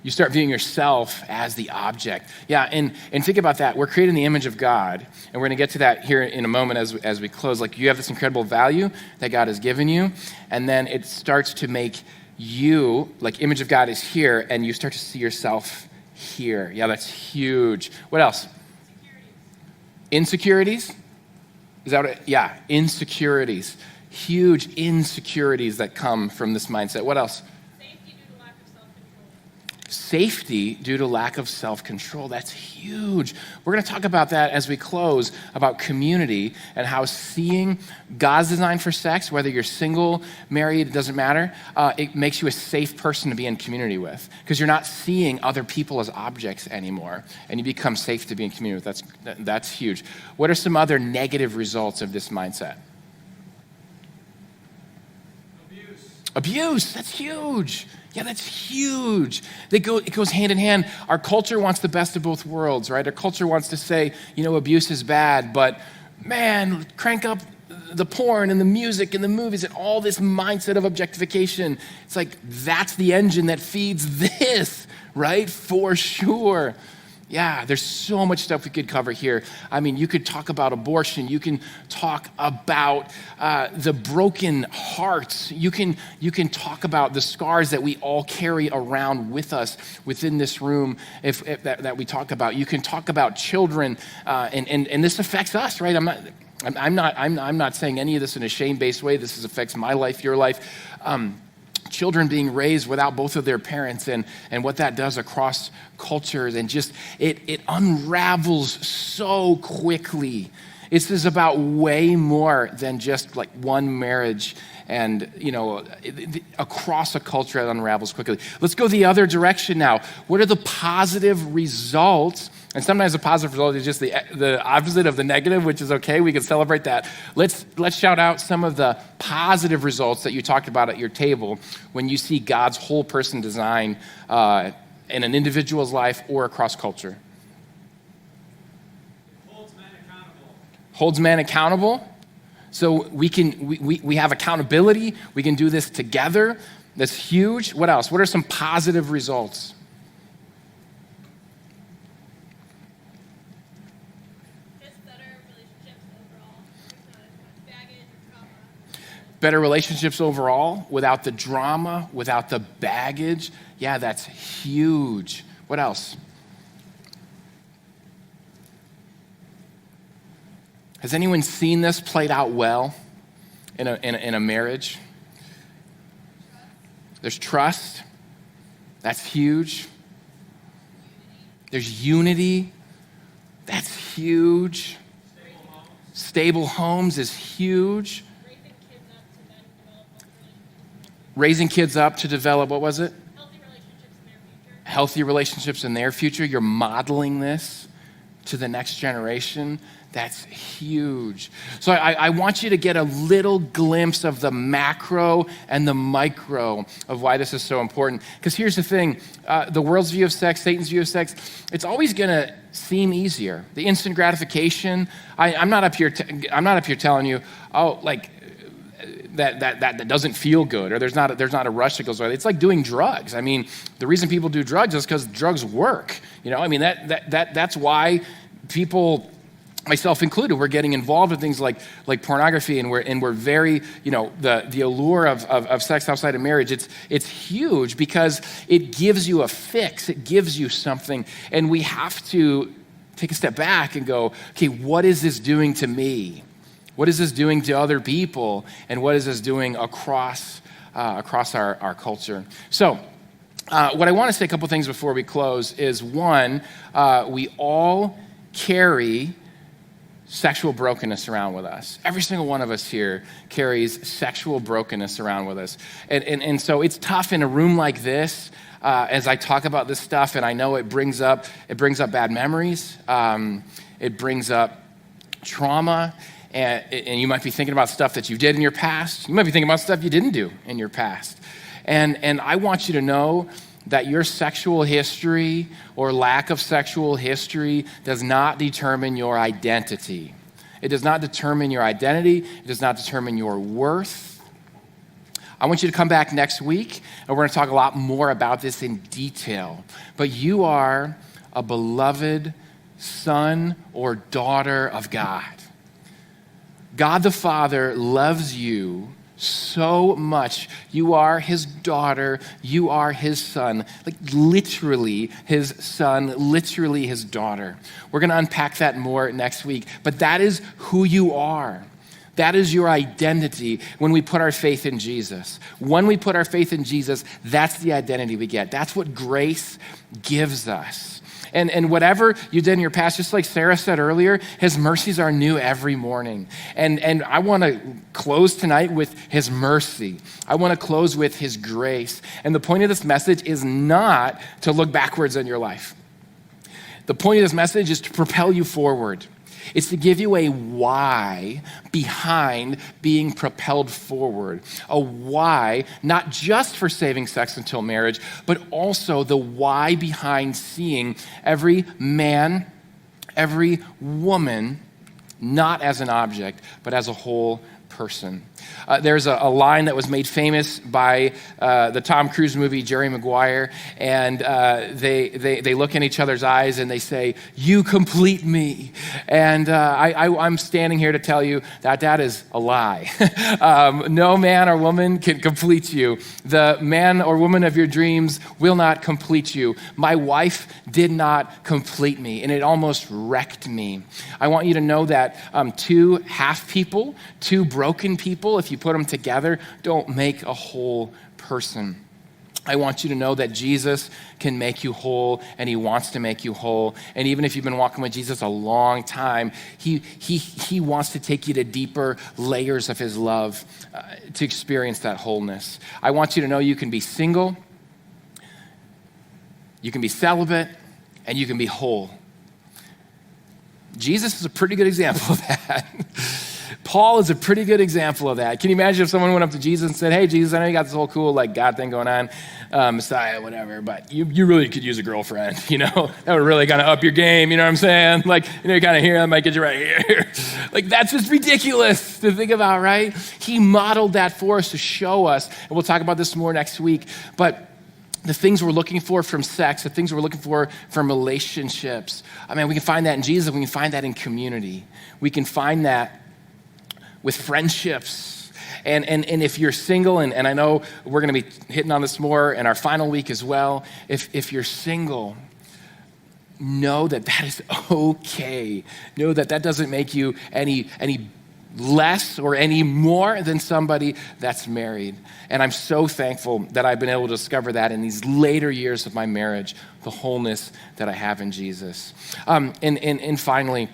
You start viewing yourself as the object. Yeah, and think about that. We're created in the image of God, and we're going to get to that here in a moment as we close. Like, you have this incredible value that God has given you, and then it starts to make you, like, image of God is here, and you start to see yourself here. Yeah, that's huge. What else? Insecurities? Is that what it? Yeah, insecurities. Huge insecurities that come from this mindset. What else? Safety due to lack of self-control. That's huge. We're going to talk about that as we close, about community and how seeing God's design for sex, whether you're single, married, it doesn't matter, it makes you a safe person to be in community with, because you're not seeing other people as objects anymore, and you become safe to be in community with. That's huge. What are some other negative results of this mindset? Abuse. That's huge. Yeah, that's huge. It goes hand in hand. Our culture wants the best of both worlds, right? Our culture wants to say, abuse is bad, but man, crank up the porn and the music and the movies and all this mindset of objectification. It's like, that's the engine that feeds this, right? For sure. Yeah, there's so much stuff we could cover here. I mean, you could talk about abortion. You can talk about the broken hearts. You can talk about the scars that we all carry around with us within this room. If that we talk about, you can talk about children, and this affects us, right? I'm not saying any of this in a shame-based way. This affects my life, your life. Children being raised without both of their parents, and what that does across cultures, and just it unravels so quickly. This is about way more than just like one marriage, and across a culture it unravels quickly. Let's go the other direction now. What are the positive results And sometimes the positive result is just the opposite of the negative, which is okay. We can celebrate that. Let's shout out some of the positive results that you talked about at your table when you see God's whole person design in an individual's life or across culture. Holds men accountable. Holds man accountable. So we have accountability. We can do this together. That's huge. What else? What are some positive results? Just better relationships overall. There's not as much baggage or trauma. Better relationships overall without the drama, without the baggage. Yeah, that's huge. What else? Has anyone seen this played out well in a marriage? There's trust. That's huge. There's unity. That's huge. Stable homes is huge. Raising kids up to develop, what was it? Healthy relationships in their future. You're modeling this to the next generation. That's huge. So I want you to get a little glimpse of the macro and the micro of why this is so important. Because here's the thing, the world's view of sex, Satan's view of sex, it's always going to seem easier. The instant gratification. I'm not up here telling you, oh, like that doesn't feel good, or there's not a rush that goes away. It's like doing drugs. I mean, the reason people do drugs is because drugs work. You know, I mean that's why people, myself included, we're getting involved in things like pornography, and we're very, you know, the allure of sex outside of marriage. It's huge because it gives you a fix. It gives you something, and we have to take a step back and go, okay, what is this doing to me? What is this doing to other people? And what is this doing across our culture? So what I want to say a couple things before we close is, one, we all carry sexual brokenness around with us. Every single one of us here carries sexual brokenness around with us. And so it's tough in a room like this as I talk about this stuff, and I know it brings up bad memories. It brings up trauma. And you might be thinking about stuff that you did in your past. You might be thinking about stuff you didn't do in your past. And I want you to know that your sexual history or lack of sexual history does not determine your identity. It does not determine your identity. It does not determine your worth. I want you to come back next week, and we're going to talk a lot more about this in detail. But you are a beloved son or daughter of God. God the Father loves you so much. You are his daughter. You are his son. Like literally his son, literally his daughter. We're going to unpack that more next week. But that is who you are. That is your identity when we put our faith in Jesus. When we put our faith in Jesus, that's the identity we get. That's what grace gives us. And whatever you did in your past, just like Sarah said earlier, his mercies are new every morning. And I want to close tonight with his mercy. I want to close with his grace. And the point of this message is not to look backwards in your life. The point of this message is to propel you forward. It's to give you a why behind being propelled forward. A why, not just for saving sex until marriage, but also the why behind seeing every man, every woman, not as an object, but as a whole person. There's a line that was made famous by the Tom Cruise movie, Jerry Maguire, and they look in each other's eyes and they say, "You complete me." And I'm standing here to tell you that is a lie. No man or woman can complete you. The man or woman of your dreams will not complete you. My wife did not complete me, and it almost wrecked me. I want you to know that two half people, two broken people, if you put them together, don't make a whole person. I want you to know that Jesus can make you whole, and he wants to make you whole. And even if you've been walking with Jesus a long time, he wants to take you to deeper layers of his love to experience that wholeness. I want you to know you can be single, you can be celibate, and you can be whole. Jesus is a pretty good example of that. Paul is a pretty good example of that. Can you imagine if someone went up to Jesus and said, hey, Jesus, I know you got this whole cool God thing going on, Messiah, whatever, but you really could use a girlfriend, That would really kind of up your game, you know what I'm saying? You kind of hear that might get you right here. That's just ridiculous to think about, right? He modeled that for us to show us, and we'll talk about this more next week, but the things we're looking for from sex, the things we're looking for from relationships, we can find that in Jesus, we can find that in community. We can find that with friendships. And if you're single, and I know we're going to be hitting on this more in our final week as well, if you're single, know that is okay. Know that doesn't make you any less or any more than somebody that's married. And I'm so thankful that I've been able to discover that in these later years of my marriage, the wholeness that I have in Jesus. And finally,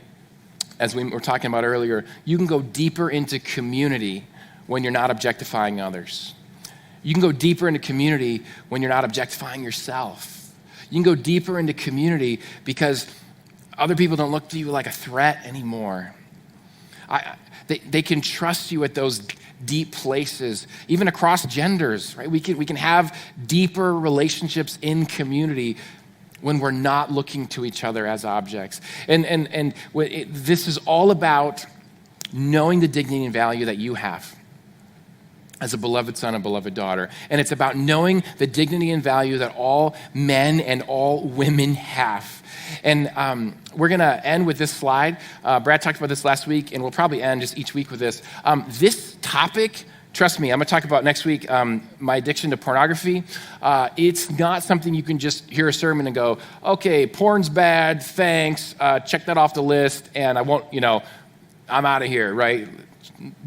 as we were talking about earlier, you can go deeper into community when you're not objectifying others. You can go deeper into community when you're not objectifying yourself. You can go deeper into community because other people don't look to you like a threat anymore. They can trust you at those deep places, even across genders, right? We can have deeper relationships in community when we're not looking to each other as objects. And this is all about knowing the dignity and value that you have as a beloved son and beloved daughter. And it's about knowing the dignity and value that all men and all women have. And we're gonna end with this slide. Brad talked about this last week, and we'll probably end just each week with this. This topic, trust me, I'm gonna talk about next week, my addiction to pornography. It's not something you can just hear a sermon and go, okay, porn's bad, thanks, check that off the list, and I won't, I'm out of here, right?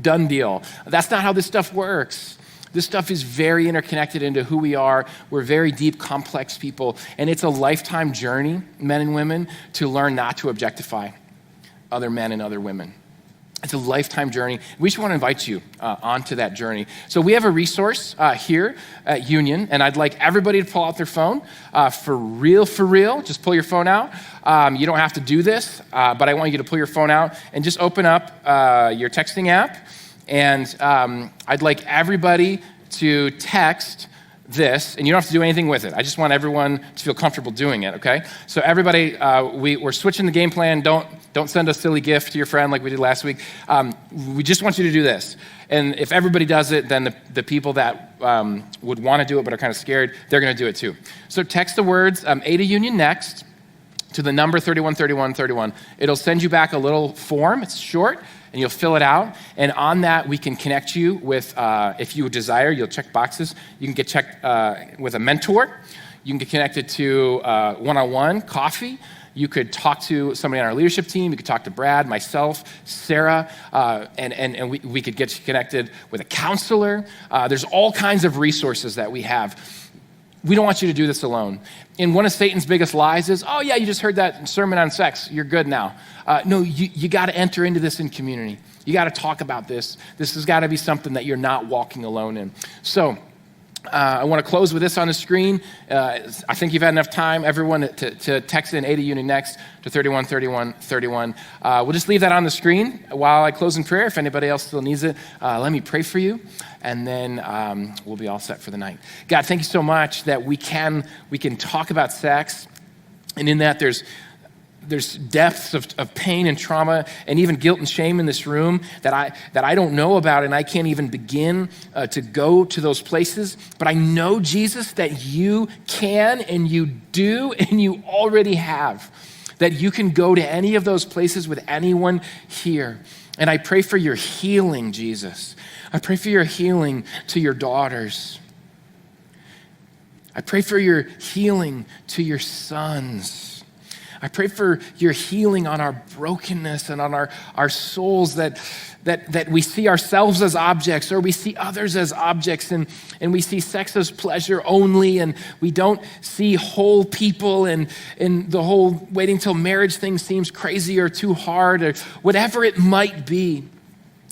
Done deal. That's not how this stuff works. This stuff is very interconnected into who we are. We're very deep, complex people, and it's a lifetime journey, men and women, to learn not to objectify other men and other women. It's a lifetime journey. We just want to invite you onto that journey. So we have a resource here at Union, and I'd like everybody to pull out their phone. For real, just pull your phone out. You don't have to do this, but I want you to pull your phone out and just open up your texting app. And I'd like everybody to text this, and you don't have to do anything with it. I just want everyone to feel comfortable doing it, okay? So everybody, we're switching the game plan. Don't send a silly gift to your friend like we did last week. We just want you to do this. And if everybody does it, then the people that would want to do it but are kind of scared, they're going to do it too. So text the words A to Union Next to the number 313131. It'll send you back a little form. It's short, and you'll fill it out. And on that, we can connect you with, if you desire, you'll check boxes. You can get checked with a mentor. You can get connected to one-on-one coffee. You could talk to somebody on our leadership team. You could talk to Brad, myself, Sarah, and we could get you connected with a counselor. There's all kinds of resources that we have. We don't want you to do this alone. And one of Satan's biggest lies is, oh yeah, you just heard that sermon on sex. You're good now. No, you got to enter into this in community. You got to talk about this. This has got to be something that you're not walking alone in. So I want to close with this on the screen. I think you've had enough time, everyone, to text in A to Union Next to 313131. We'll just leave that on the screen while I close in prayer. If anybody else still needs it, let me pray for you, and then we'll be all set for the night. God, thank you so much that we can talk about sex, and in that there's depths of pain and trauma and even guilt and shame in this room that I don't know about, and I can't even begin to go to those places. But I know, Jesus, that you can and you do and you already have, that you can go to any of those places with anyone here. And I pray for your healing, Jesus. I pray for your healing to your daughters. I pray for your healing to your sons. I pray for your healing on our brokenness and on our souls, that we see ourselves as objects, or we see others as objects, and we see sex as pleasure only, and we don't see whole people, and the whole waiting till marriage thing seems crazy or too hard, or whatever it might be.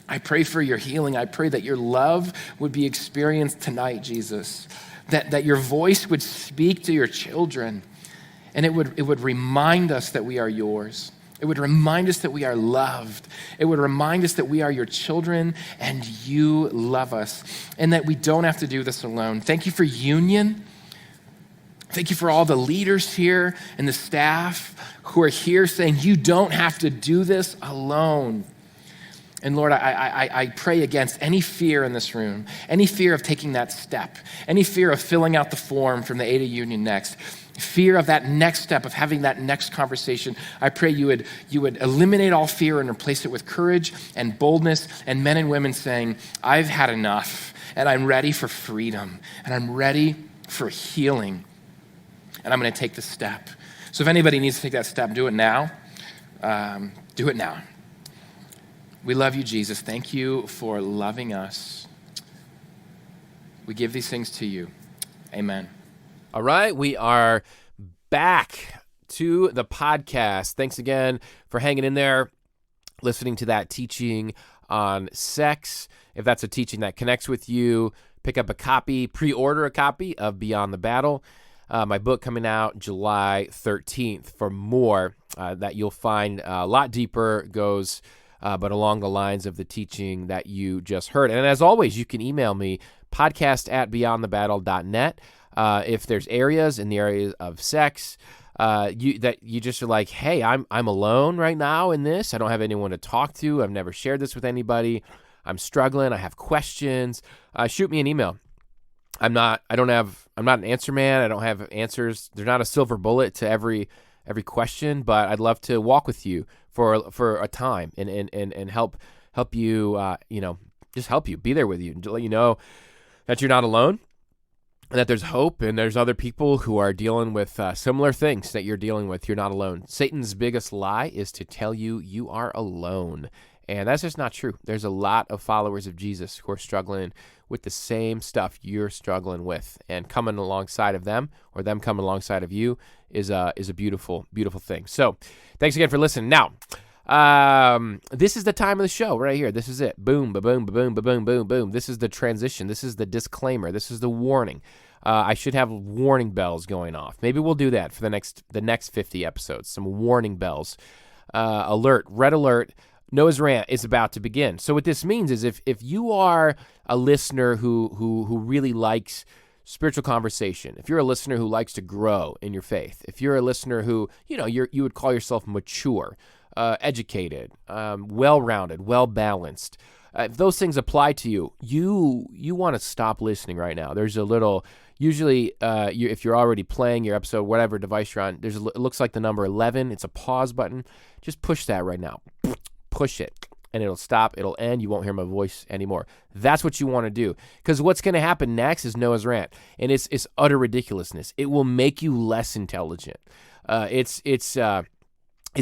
I pray for your healing. I pray that your love would be experienced tonight, Jesus, that your voice would speak to your children. And it would remind us that we are yours. It would remind us that we are loved. It would remind us that we are your children and you love us and that we don't have to do this alone. Thank you for union. Thank you for all the leaders here and the staff who are here saying you don't have to do this alone. And Lord, I pray against any fear in this room, any fear of taking that step, any fear of filling out the form from the Ada Union Next, fear of that next step, of having that next conversation. I pray you would eliminate all fear and replace it with courage and boldness and men and women saying, I've had enough and I'm ready for freedom and I'm ready for healing and I'm going to take the step. So if anybody needs to take that step, do it now. Do it now. We love you, Jesus. Thank you for loving us. We give these things to you. Amen. All right, we are back to the podcast. Thanks again for hanging in there, listening to that teaching on sex. If that's a teaching that connects with you, pick up a copy, pre-order a copy of Beyond the Battle, my book coming out July 13th. For more that you'll find a lot deeper, goes but along the lines of the teaching that you just heard. And as always, you can email me, podcast@beyondthebattle.net. If there's areas in the area of sex that you just are like, hey, I'm alone right now in this. I don't have anyone to talk to. I've never shared this with anybody. I'm struggling. I have questions. Shoot me an email. I'm not an answer man. I don't have answers. There's not a silver bullet to every question, but I'd love to walk with you for a time and help you, just help you, be there with you, and to let you know that you're not alone and that there's hope and there's other people who are dealing with similar things that you're dealing with. You're not alone. Satan's biggest lie is to tell you you are alone. And that's just not true. There's a lot of followers of Jesus who are struggling with the same stuff you're struggling with, and coming alongside of them, or them coming alongside of you, is a beautiful, beautiful thing. So thanks again for listening. Now, this is the time of the show right here. This is it. Boom, ba-boom, ba-boom, ba-boom, boom, boom. This is the transition. This is the disclaimer. This is the warning. I should have warning bells going off. Maybe we'll do that for the next 50 episodes. Some warning bells. Alert, red alert. Noah's rant is about to begin. So what this means is if you are a listener who really likes spiritual conversation, if you're a listener who likes to grow in your faith, if you're a listener who, you would call yourself mature, educated, well-rounded, well-balanced, if those things apply to you, you want to stop listening right now. There's a little, usually if you're already playing your episode, whatever device you're on, it looks like the number 11. It's a pause button. Just push that right now. Push it, and it'll stop. It'll end. You won't hear my voice anymore. That's what you want to do, because what's going to happen next is Noah's rant, and it's utter ridiculousness. It will make you less intelligent. It's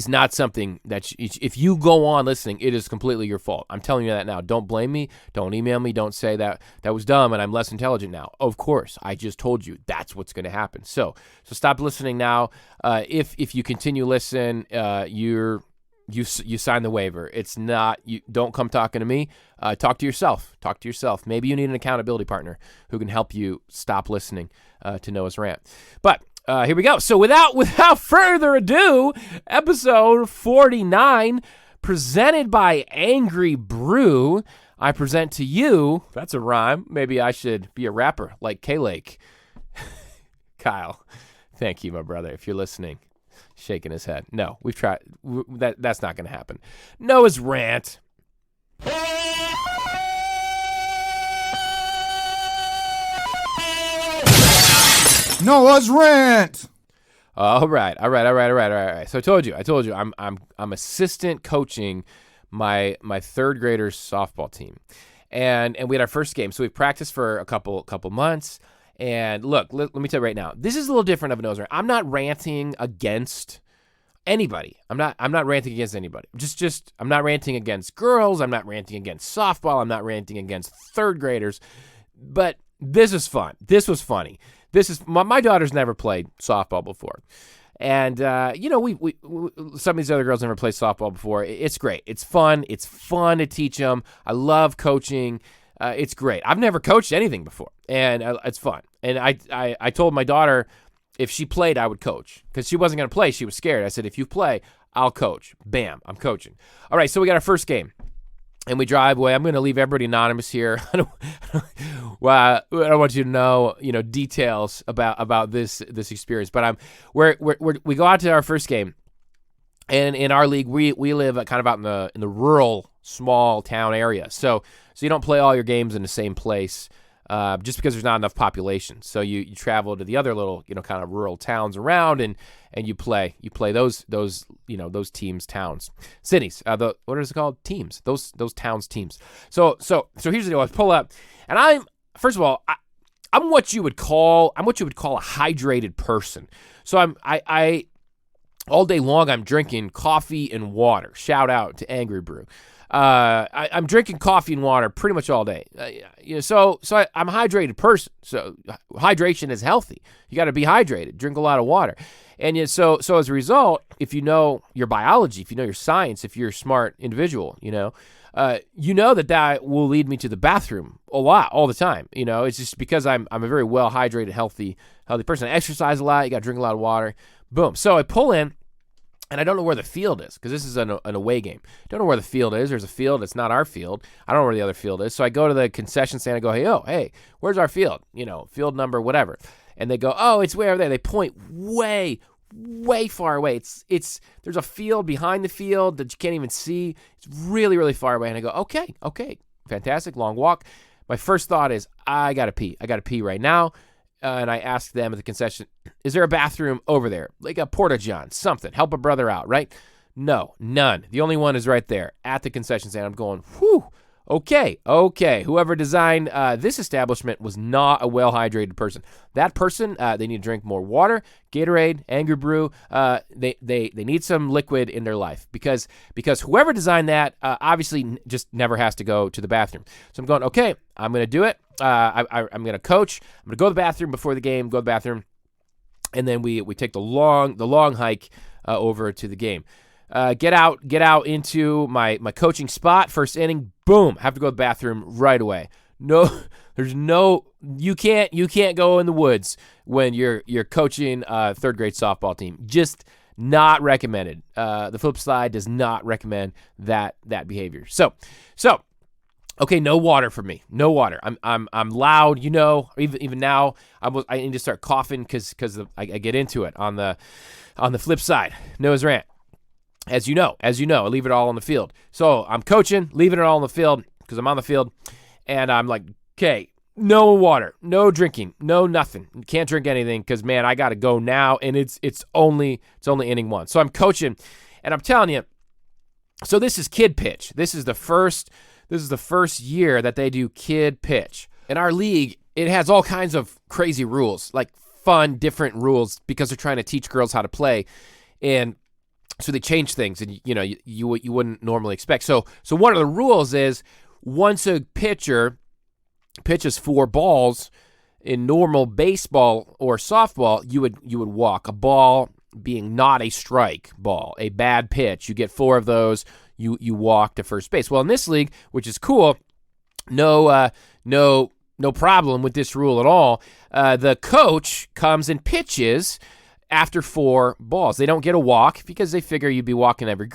not something that if you go on listening, it is completely your fault. I'm telling you that now. Don't blame me. Don't email me. Don't say that was dumb and I'm less intelligent now. Of course, I just told you that's what's going to happen. So stop listening now. If you continue listen, you sign the waiver. It's not, you don't come talking to me. Talk to yourself. Maybe you need an accountability partner who can help you stop listening to Noah's rant. But here we go. So without further ado, episode 49, presented by Angry Brew. I present to you, that's a rhyme. Maybe I should be a rapper like K-Lake. Kyle, thank you, my brother, if you're listening. Shaking his head. No, we've tried. That's not going to happen. Noah's rant. Noah's rant. All right. So I told you. I'm assistant coaching my third graders softball team, and we had our first game. So we practiced for a couple months. And look, let me tell you right now, this is a little different of a Noah's rant. I'm not ranting against anybody. I'm not ranting against anybody. Just I'm not ranting against girls. I'm not ranting against softball. I'm not ranting against third graders. But this is fun. This was funny. This is my daughter's never played softball before. And, we some of these other girls never played softball before. It's great. It's fun. It's fun to teach them. I love coaching. It's great. I've never coached anything before, and it's fun. And I told my daughter if she played, I would coach, because she wasn't going to play. She was scared. I said, if you play, I'll coach. Bam, I'm coaching. All right, so we got our first game. And we drive away. I'm going to leave everybody anonymous here. I don't want you to know, details about this experience. But we go out to our first game, and in our league, we live kind of out in the rural small town area. So you don't play all your games in the same place, just because there's not enough population. So you travel to the other little kind of rural towns around, and you play those teams, towns, cities. What is it called? Teams. Those towns, teams. So here's the deal. I pull up, and I'm what you would call a hydrated person. So I all day long I'm drinking coffee and water. Shout out to Angry Brew. I'm drinking coffee and water pretty much all day. So I'm a hydrated person. So hydration is healthy. You got to be hydrated. Drink a lot of water. And so as a result, if you know your biology, if you know your science, if you're a smart individual, that will lead me to the bathroom a lot, all the time. It's just because I'm a very well hydrated, healthy person. I exercise a lot. You got to drink a lot of water. Boom. So I pull in. And I don't know where the field is because this is an away game. Don't know where the field is. There's a field. It's not our field. I don't know where the other field is. So I go to the concession stand and go, hey, where's our field? Field number, whatever. And they go, oh, it's way over there. They point way, way far away. There's a field behind the field that you can't even see. It's really, really far away. And I go, okay, fantastic, long walk. My first thought is, I got to pee. I got to pee right now. And I asked them at the concession, is there a bathroom over there? Like a porta-john, something. Help a brother out, right? No, none. The only one is right there at the concession stand. I'm going, whew, okay. Whoever designed this establishment was not a well-hydrated person. That person, they need to drink more water, Gatorade, Angry Brew. They need some liquid in their life because whoever designed that obviously just never has to go to the bathroom. So I'm going, okay, I'm going to do it. I'm going to coach. I'm going to go to the bathroom before the game, and then we take the long hike over to the game. Get out into my coaching spot, first inning, boom, have to go to the bathroom right away. You can't go in the woods when you're coaching a third grade softball team. Just not recommended. The flip side does not recommend that behavior. So okay, no water for me. No water. I'm loud, even now I need to start coughing because I get into it on the flip side. Noah's rant. As you know, I leave it all on the field. So I'm coaching, leaving it all on the field because I'm on the field, and I'm like, okay, no water, no drinking, no nothing. Can't drink anything because, man, I got to go now, and it's only inning one. So I'm coaching, and I'm telling you, so this is kid pitch. This is the first year that they do kid pitch. In our league, it has all kinds of crazy rules, like fun, different rules because they're trying to teach girls how to play, and so they change things, and you wouldn't normally expect. So one of the rules is once a pitcher pitches 4 balls in normal baseball or softball, you would walk. A ball being not a strike ball, a bad pitch, you get 4 of those. You walk to first base. Well, in this league, which is cool, no problem with this rule at all. The coach comes and pitches after 4 balls. They don't get a walk because they figure you'd be walking every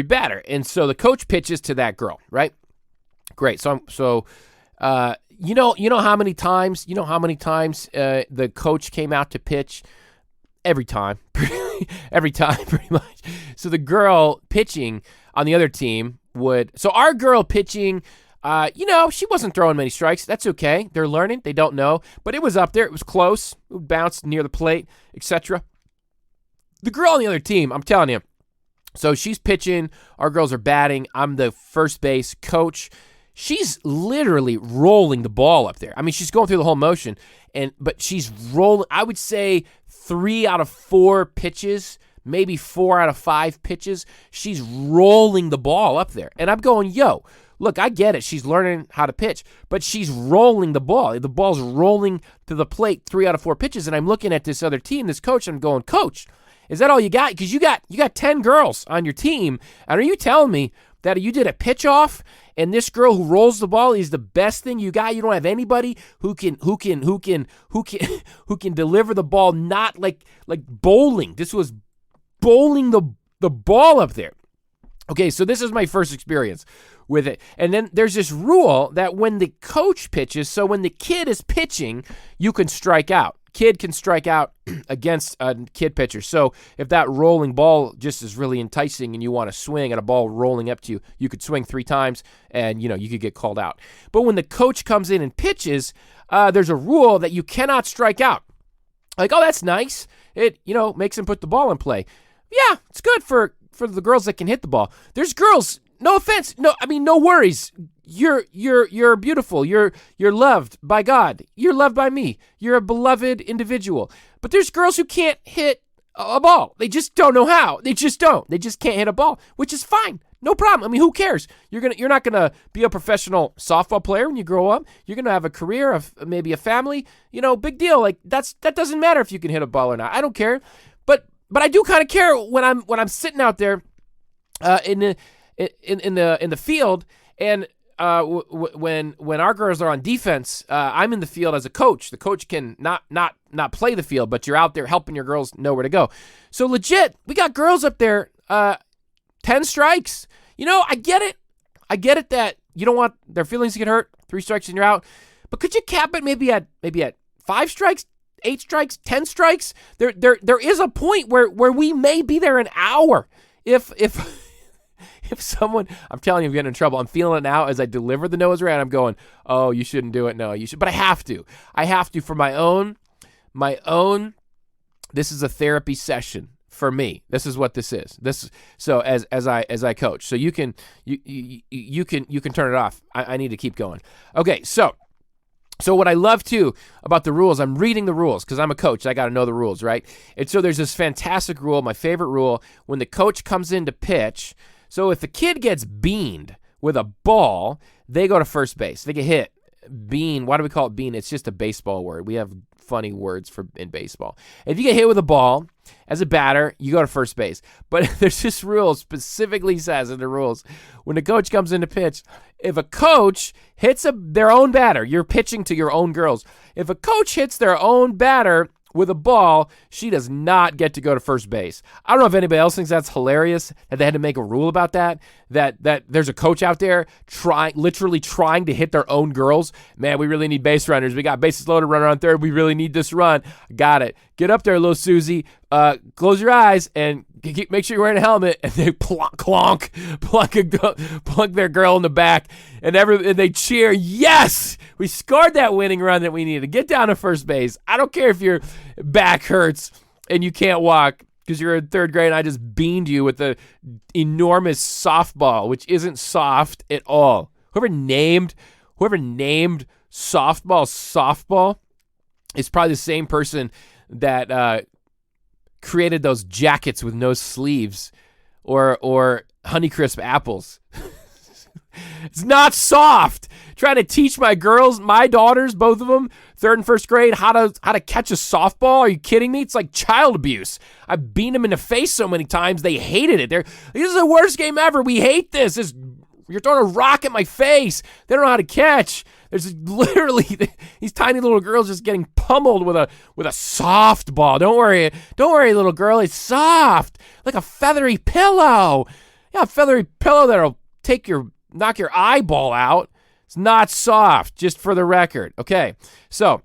batter. And so the coach pitches to that girl, right? Great. So you know how many times the coach came out to pitch? Every time. Every time, pretty much. So the girl pitching on the other team so our girl pitching, she wasn't throwing many strikes. That's okay. They're learning. They don't know. But it was up there. It was close. It would bounce near the plate, etc. The girl on the other team, I'm telling you, so she's pitching. Our girls are batting. I'm the first base coach. She's literally rolling the ball up there. I mean, she's going through the whole motion, but she's rolling. I would say 3 out of 4 pitches, maybe 4 out of 5 pitches, she's rolling the ball up there. And I'm going, yo, look, I get it. She's learning how to pitch, but she's rolling the ball. The ball's rolling to the plate 3 out of 4 pitches. And I'm looking at this other team, this coach, and I'm going, Coach, is that all you got? Because you got 10 girls on your team. And are you telling me that you did a pitch off and this girl who rolls the ball is the best thing you got? You don't have anybody who can deliver the ball, not like bowling. This was bowling the the ball up there. Okay, so this is my first experience with it. And then there's this rule that when the coach pitches, so when the kid is pitching, you can strike out. Kid can strike out against a kid pitcher. So if that rolling ball just is really enticing and you want to swing at a ball rolling up to you, you could swing 3 times and, you could get called out. But when the coach comes in and pitches, there's a rule that you cannot strike out. Like, oh, that's nice. It, makes him put the ball in play. Yeah, it's good for the girls that can hit the ball. There's girls, no offense, no worries. You're beautiful. You're loved by God. You're loved by me. You're a beloved individual. But there's girls who can't hit a ball. They just don't know how. They just don't. They just can't hit a ball, which is fine. No problem. I mean, who cares? You're not gonna be a professional softball player when you grow up. You're gonna have a career, of maybe a family. Big deal. Like that doesn't matter if you can hit a ball or not. I don't care. But I do kind of care when I'm sitting out there in the field, and when our girls are on defense, I'm in the field as a coach. The coach can not play the field, but you're out there helping your girls know where to go. So legit, we got girls up there, 10 strikes. I get it. I get it that you don't want their feelings to get hurt. 3 strikes and you're out. But could you cap it maybe at 5 strikes? 8 strikes, 10 strikes. There is a point where we may be there an hour. If someone, I'm telling you, I'm getting in trouble. I'm feeling it now as I deliver the nose around. I'm going, oh, you shouldn't do it. No, you should. But I have to. For my own. This is a therapy session for me. This is what this is. So as I coach. So you can turn it off. I need to keep going. Okay, So what I love, too, about the rules, I'm reading the rules because I'm a coach. I got to know the rules, right? And so there's this fantastic rule, my favorite rule, when the coach comes in to pitch. So if the kid gets beaned with a ball, they go to first base. They get hit. Bean, why do we call it bean? It's just a baseball word. We have funny words in baseball. If you get hit with a ball, as a batter, you go to first base. But there's this rule specifically says in the rules, when the coach comes in to pitch, if a coach hits their own batter, you're pitching to your own girls. If a coach hits their own batter with a ball, she does not get to go to first base. I don't know if anybody else thinks that's hilarious, that they had to make a rule about that there's a coach out there literally trying to hit their own girls. Man, we really need base runners. We got bases loaded, runner on third. We really need this run. Got it. Get up there, little Susie. Close your eyes and make sure you're wearing a helmet. And they plunk their girl in the back, and they cheer. Yes, we scored that winning run that we needed. Get down to first base. I don't care if your back hurts and you can't walk because you're in 3rd grade and I just beamed you with the enormous softball, which isn't soft at all. Whoever named softball is probably the same person that created those jackets with no sleeves or Honeycrisp apples. It's not soft. Trying to teach my daughters, both of them, 3rd and 1st grade, how to catch a softball. Are you kidding me? It's like child abuse. I beat them in the face so many times. They hated it. This is the worst game ever. We hate this. You're throwing a rock at my face. They don't know how to catch. There's literally these tiny little girls just getting pummeled with a softball. Don't worry, little girl. It's soft, like a feathery pillow. Yeah, a feathery pillow that'll knock your eyeball out. It's not soft, just for the record. Okay, so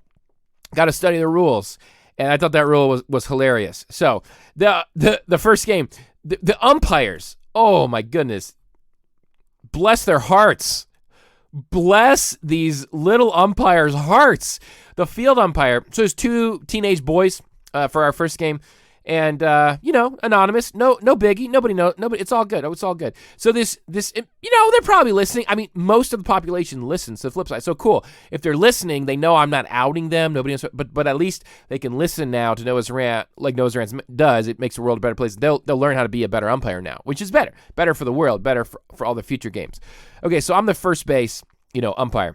got to study the rules, and I thought that rule was hilarious. So the first game, the umpires. Oh my goodness, bless their hearts. Bless these little umpires' hearts. The field umpire. So there's 2 teenage boys for our first game. And, anonymous, no biggie, nobody knows, it's all good. It's all good. So this, they're probably listening. I mean, most of the population listens to the flip side. So cool. If they're listening, they know I'm not outing them. Nobody knows, but at least they can listen now to Noah's Rant, like Noah's Rant does. It makes the world a better place. They'll learn how to be a better umpire now, which is better for the world, better for all the future games. Okay. So I'm the first base, umpire,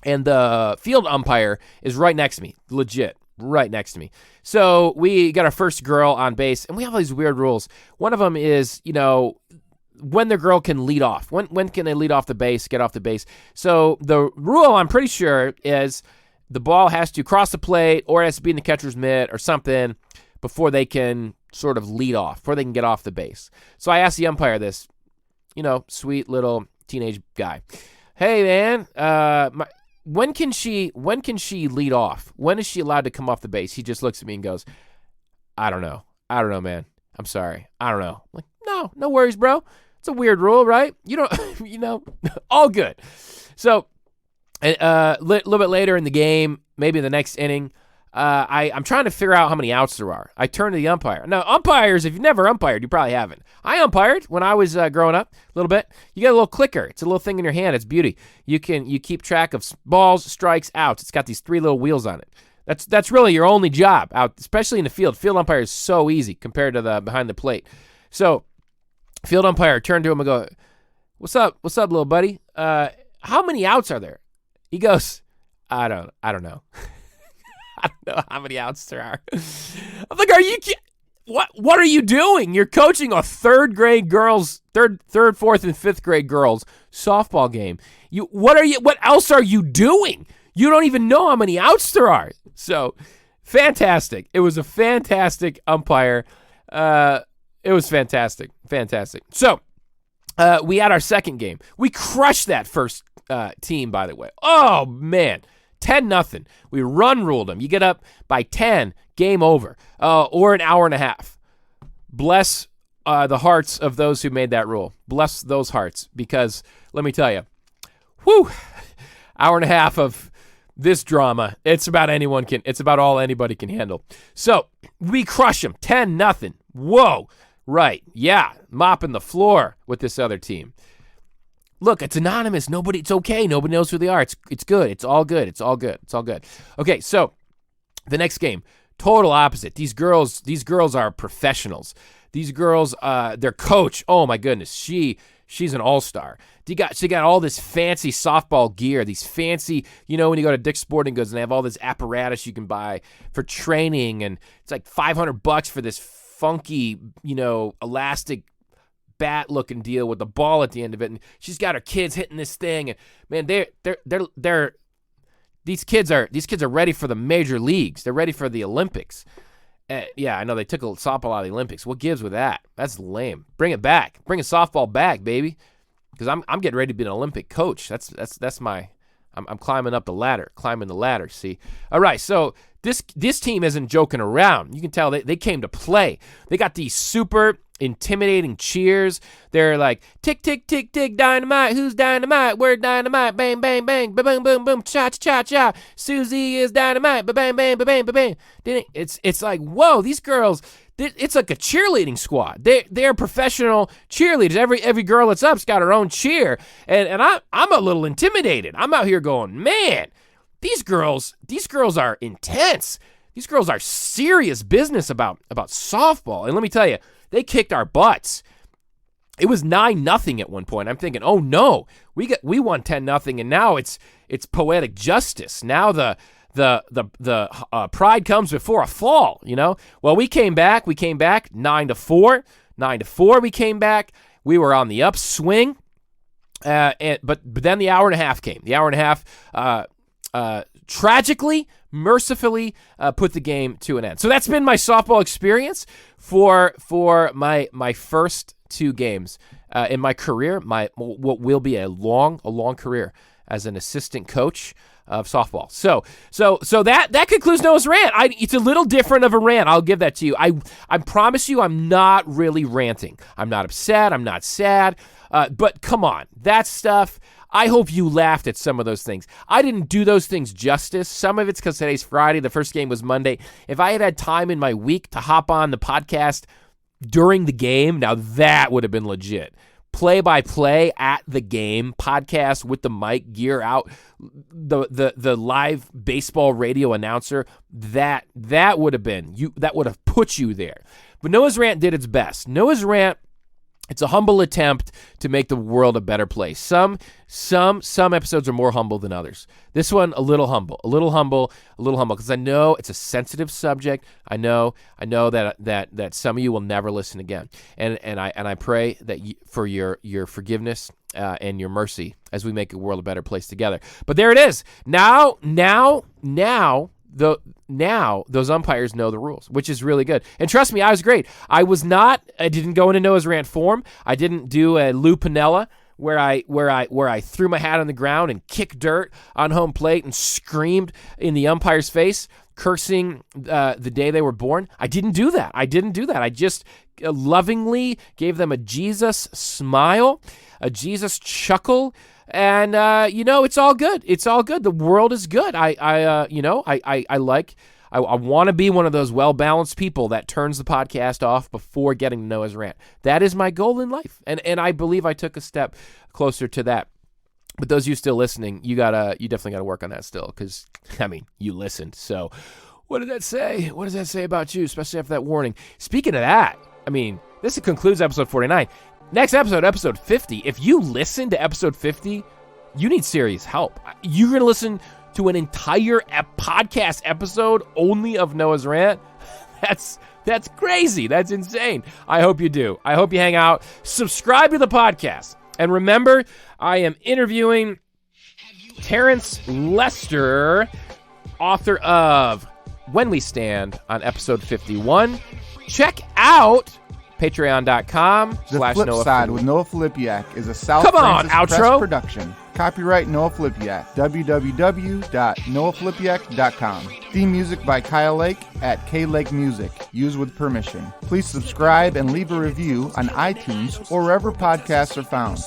and the field umpire is right next to me, legit. Right next to me. So we got our first girl on base, and we have all these weird rules. One of them is, when the girl can lead off. When can they lead off the base, get off the base? So the rule, I'm pretty sure, is the ball has to cross the plate or it has to be in the catcher's mitt or something before they can sort of lead off, before they can get off the base. So I asked the umpire this, sweet little teenage guy. Hey, man, when can she lead off? When is she allowed to come off the base? He just looks at me and goes, I don't know, man. I'm sorry. I don't know. I'm like, no worries, bro. It's a weird rule, right? You don't, all good. So a little bit later in the game, maybe the next inning, I'm trying to figure out how many outs there are. I turn to the umpire. Now, umpires, if you've never umpired, you probably haven't. I umpired when I was growing up a little bit. You get a little clicker. It's a little thing in your hand. It's beauty. You keep track of balls, strikes, outs. It's got these 3 little wheels on it. That's really your only job out, especially in the field. Field umpire is so easy compared to the behind the plate. So, field umpire turned to him and go, "What's up, little buddy? How many outs are there?" He goes, "I don't know." I don't know how many outs there are. I'm like, are you what are you doing? You're coaching a third, fourth, and fifth grade girls softball game. What else are you doing? You don't even know how many outs there are. So fantastic. It was a fantastic umpire. It was fantastic. So we had our second game. We crushed that first team, by the way. Oh, man. 10-0. We ruled them. You get up by 10, game over, or an hour and a half. Bless the hearts of those who made that rule. Bless those hearts, because let me tell you, hour and a half of this drama. It's about all anybody can handle. So we crush them 10-0. Whoa, right? Yeah, mopping the floor with this other team. Look, it's anonymous. It's okay. Nobody knows who they are. It's good. It's all good. Okay, so the next game, total opposite. These girls are professionals. These girls, their coach, oh my goodness, she's an all-star. She got all this fancy softball gear, these fancy, when you go to Dick's Sporting Goods and they have all this apparatus you can buy for training, and it's like $500 for this funky, elastic bat-looking deal with the ball at the end of it, and she's got her kids hitting this thing, and man, these kids are ready for the major leagues. They're ready for the Olympics. Yeah, I know they took a softball out of the Olympics. What gives with that? That's lame. Bring it back. Bring a softball back, baby. Because I'm getting ready to be an Olympic coach. That's my. I'm climbing up the ladder. See. All right. So this team isn't joking around. You can tell they came to play. They got these super intimidating cheers. They're like, tick, tick, tick, tick, dynamite. Who's dynamite? We're dynamite. Bang, bang, bang. Boom, boom, boom. Cha, cha, cha. Susie is dynamite. Bang, bang, bang, bang. It's like, whoa, these girls, it's like a cheerleading squad. They're professional cheerleaders. Every girl that's up's got her own cheer. And I'm a little intimidated. I'm out here going, man, these girls are intense. These girls are serious business about softball. And let me tell you, they kicked our butts. It was 9-0 at one point. I'm thinking, oh no, we won 10-0, and now it's poetic justice. Now the pride comes before a fall. Well, we came back 9-4. 9-4. We came back. We were on the upswing. But then the hour and a half came. The hour and a half tragically, mercifully put the game to an end. So that's been my softball experience for my first 2 games in my career. What will be a long career as an assistant coach of softball. So that concludes Noah's rant. It's a little different of a rant. I'll give that to you. I promise you, I'm not really ranting. I'm not upset. I'm not sad. But come on, that stuff. I hope you laughed at some of those things. I didn't do those things justice. Some of it's because today's Friday. The first game was Monday. If I had time in my week to hop on the podcast during the game, now that would have been legit. Play-by-play at the game, podcast with the mic, gear out, the live baseball radio announcer, that would have put you there. But Noah's Rant did its best. Noah's Rant, it's a humble attempt to make the world a better place. Some episodes are more humble than others. This one, a little humble, because I know it's a sensitive subject. I know that some of you will never listen again, and I pray that for your forgiveness and your mercy as we make the world a better place together. But there it is. Now now those umpires know the rules, which is really good. And trust me, I was great. I didn't go into Noah's Rant form. I didn't do a Lou Piniella where I threw my hat on the ground and kicked dirt on home plate and screamed in the umpire's face, cursing the day they were born. I didn't do that. I just lovingly gave them a Jesus smile, a Jesus chuckle, and it's all good. It's all good. The world is good. I want to be one of those well-balanced people that turns the podcast off before getting to Noah's Rant. That is my goal in life, and I believe I took a step closer to that. But those of you still listening, you definitely gotta work on that still, because you listened. So, what did that say? What does that say about you, especially after that warning? Speaking of that, this concludes episode 49. Next episode, episode 50. If you listen to episode 50, you need serious help. You're gonna listen to an entire podcast episode only of Noah's Rant? That's crazy. That's insane. I hope you do. I hope you hang out. Subscribe to the podcast. And remember, I am interviewing Terrence Lester, author of When We Stand, on episode 51. Check out patreon.com/Noah. The Flip Side with Noah Filipiak is a South Come on, Francis outro. Press production. Copyright Noah Filipiak. www.noahfilipiak.com. Theme music by Kyle Lake at K-Lake Music. Used with permission. Please subscribe and leave a review on iTunes or wherever podcasts are found.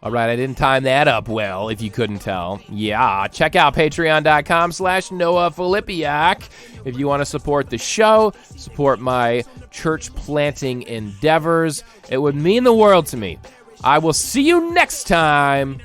All right, I didn't time that up well, if you couldn't tell. Yeah, check out patreon.com/Noah Filipiak if you want to support the show, support my church planting endeavors. It would mean the world to me. I will see you next time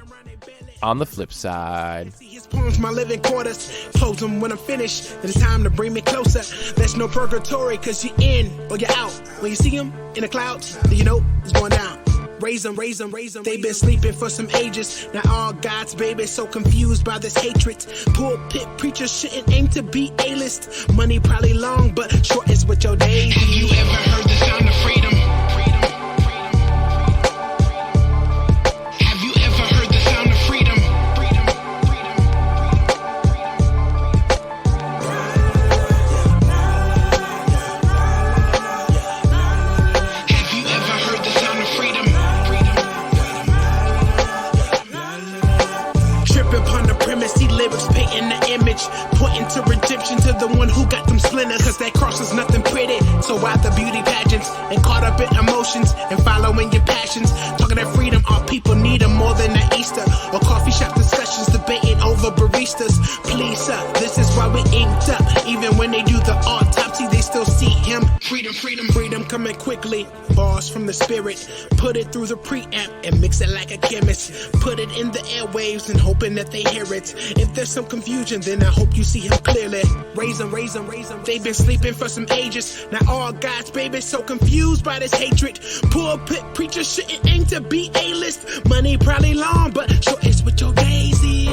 on the flip side. His poems, my living quarters. Close them when I'm finished. Then it's time to bring me closer. There's no purgatory, cause you're in or you're out. When you see him in the clouds, then you know it's going down. Raise them, raise them, raise them. They've been sleeping for some ages. Now all God's babies so confused by this hatred. Pulpit preachers shouldn't aim to be A-list. Money probably long, but short is what your days. Have you ever heard the sound of freedom? Have you ever heard the sound of freedom? Have you ever heard the sound of freedom? Tripping upon the premise, see lyrics painting the image, pointing to redemption to the one who got them splinters. Cause that cross is nothing pretty. So why the beauty pageants and caught up in emotions and following your passions? Talking that freedom, all people need them more than an Easter or coffee shop discussions, debating over baristas. Please, sir, this is why we inked up. Even when they do the autopsy, they still see him. Freedom, freedom, freedom coming quickly. Bars from the spirit, put it through the preamp and mix it like a chemist. Put it in the airwaves and hoping that they hear it. If there's some confusion, then I hope you see him clearly. Raise them, raise them, raise them. They've been sleeping for some ages. Now all God's babies so confused by this hatred. Pulpit preachers shouldn't aim to be A-list. Money probably long, but short is what your days is.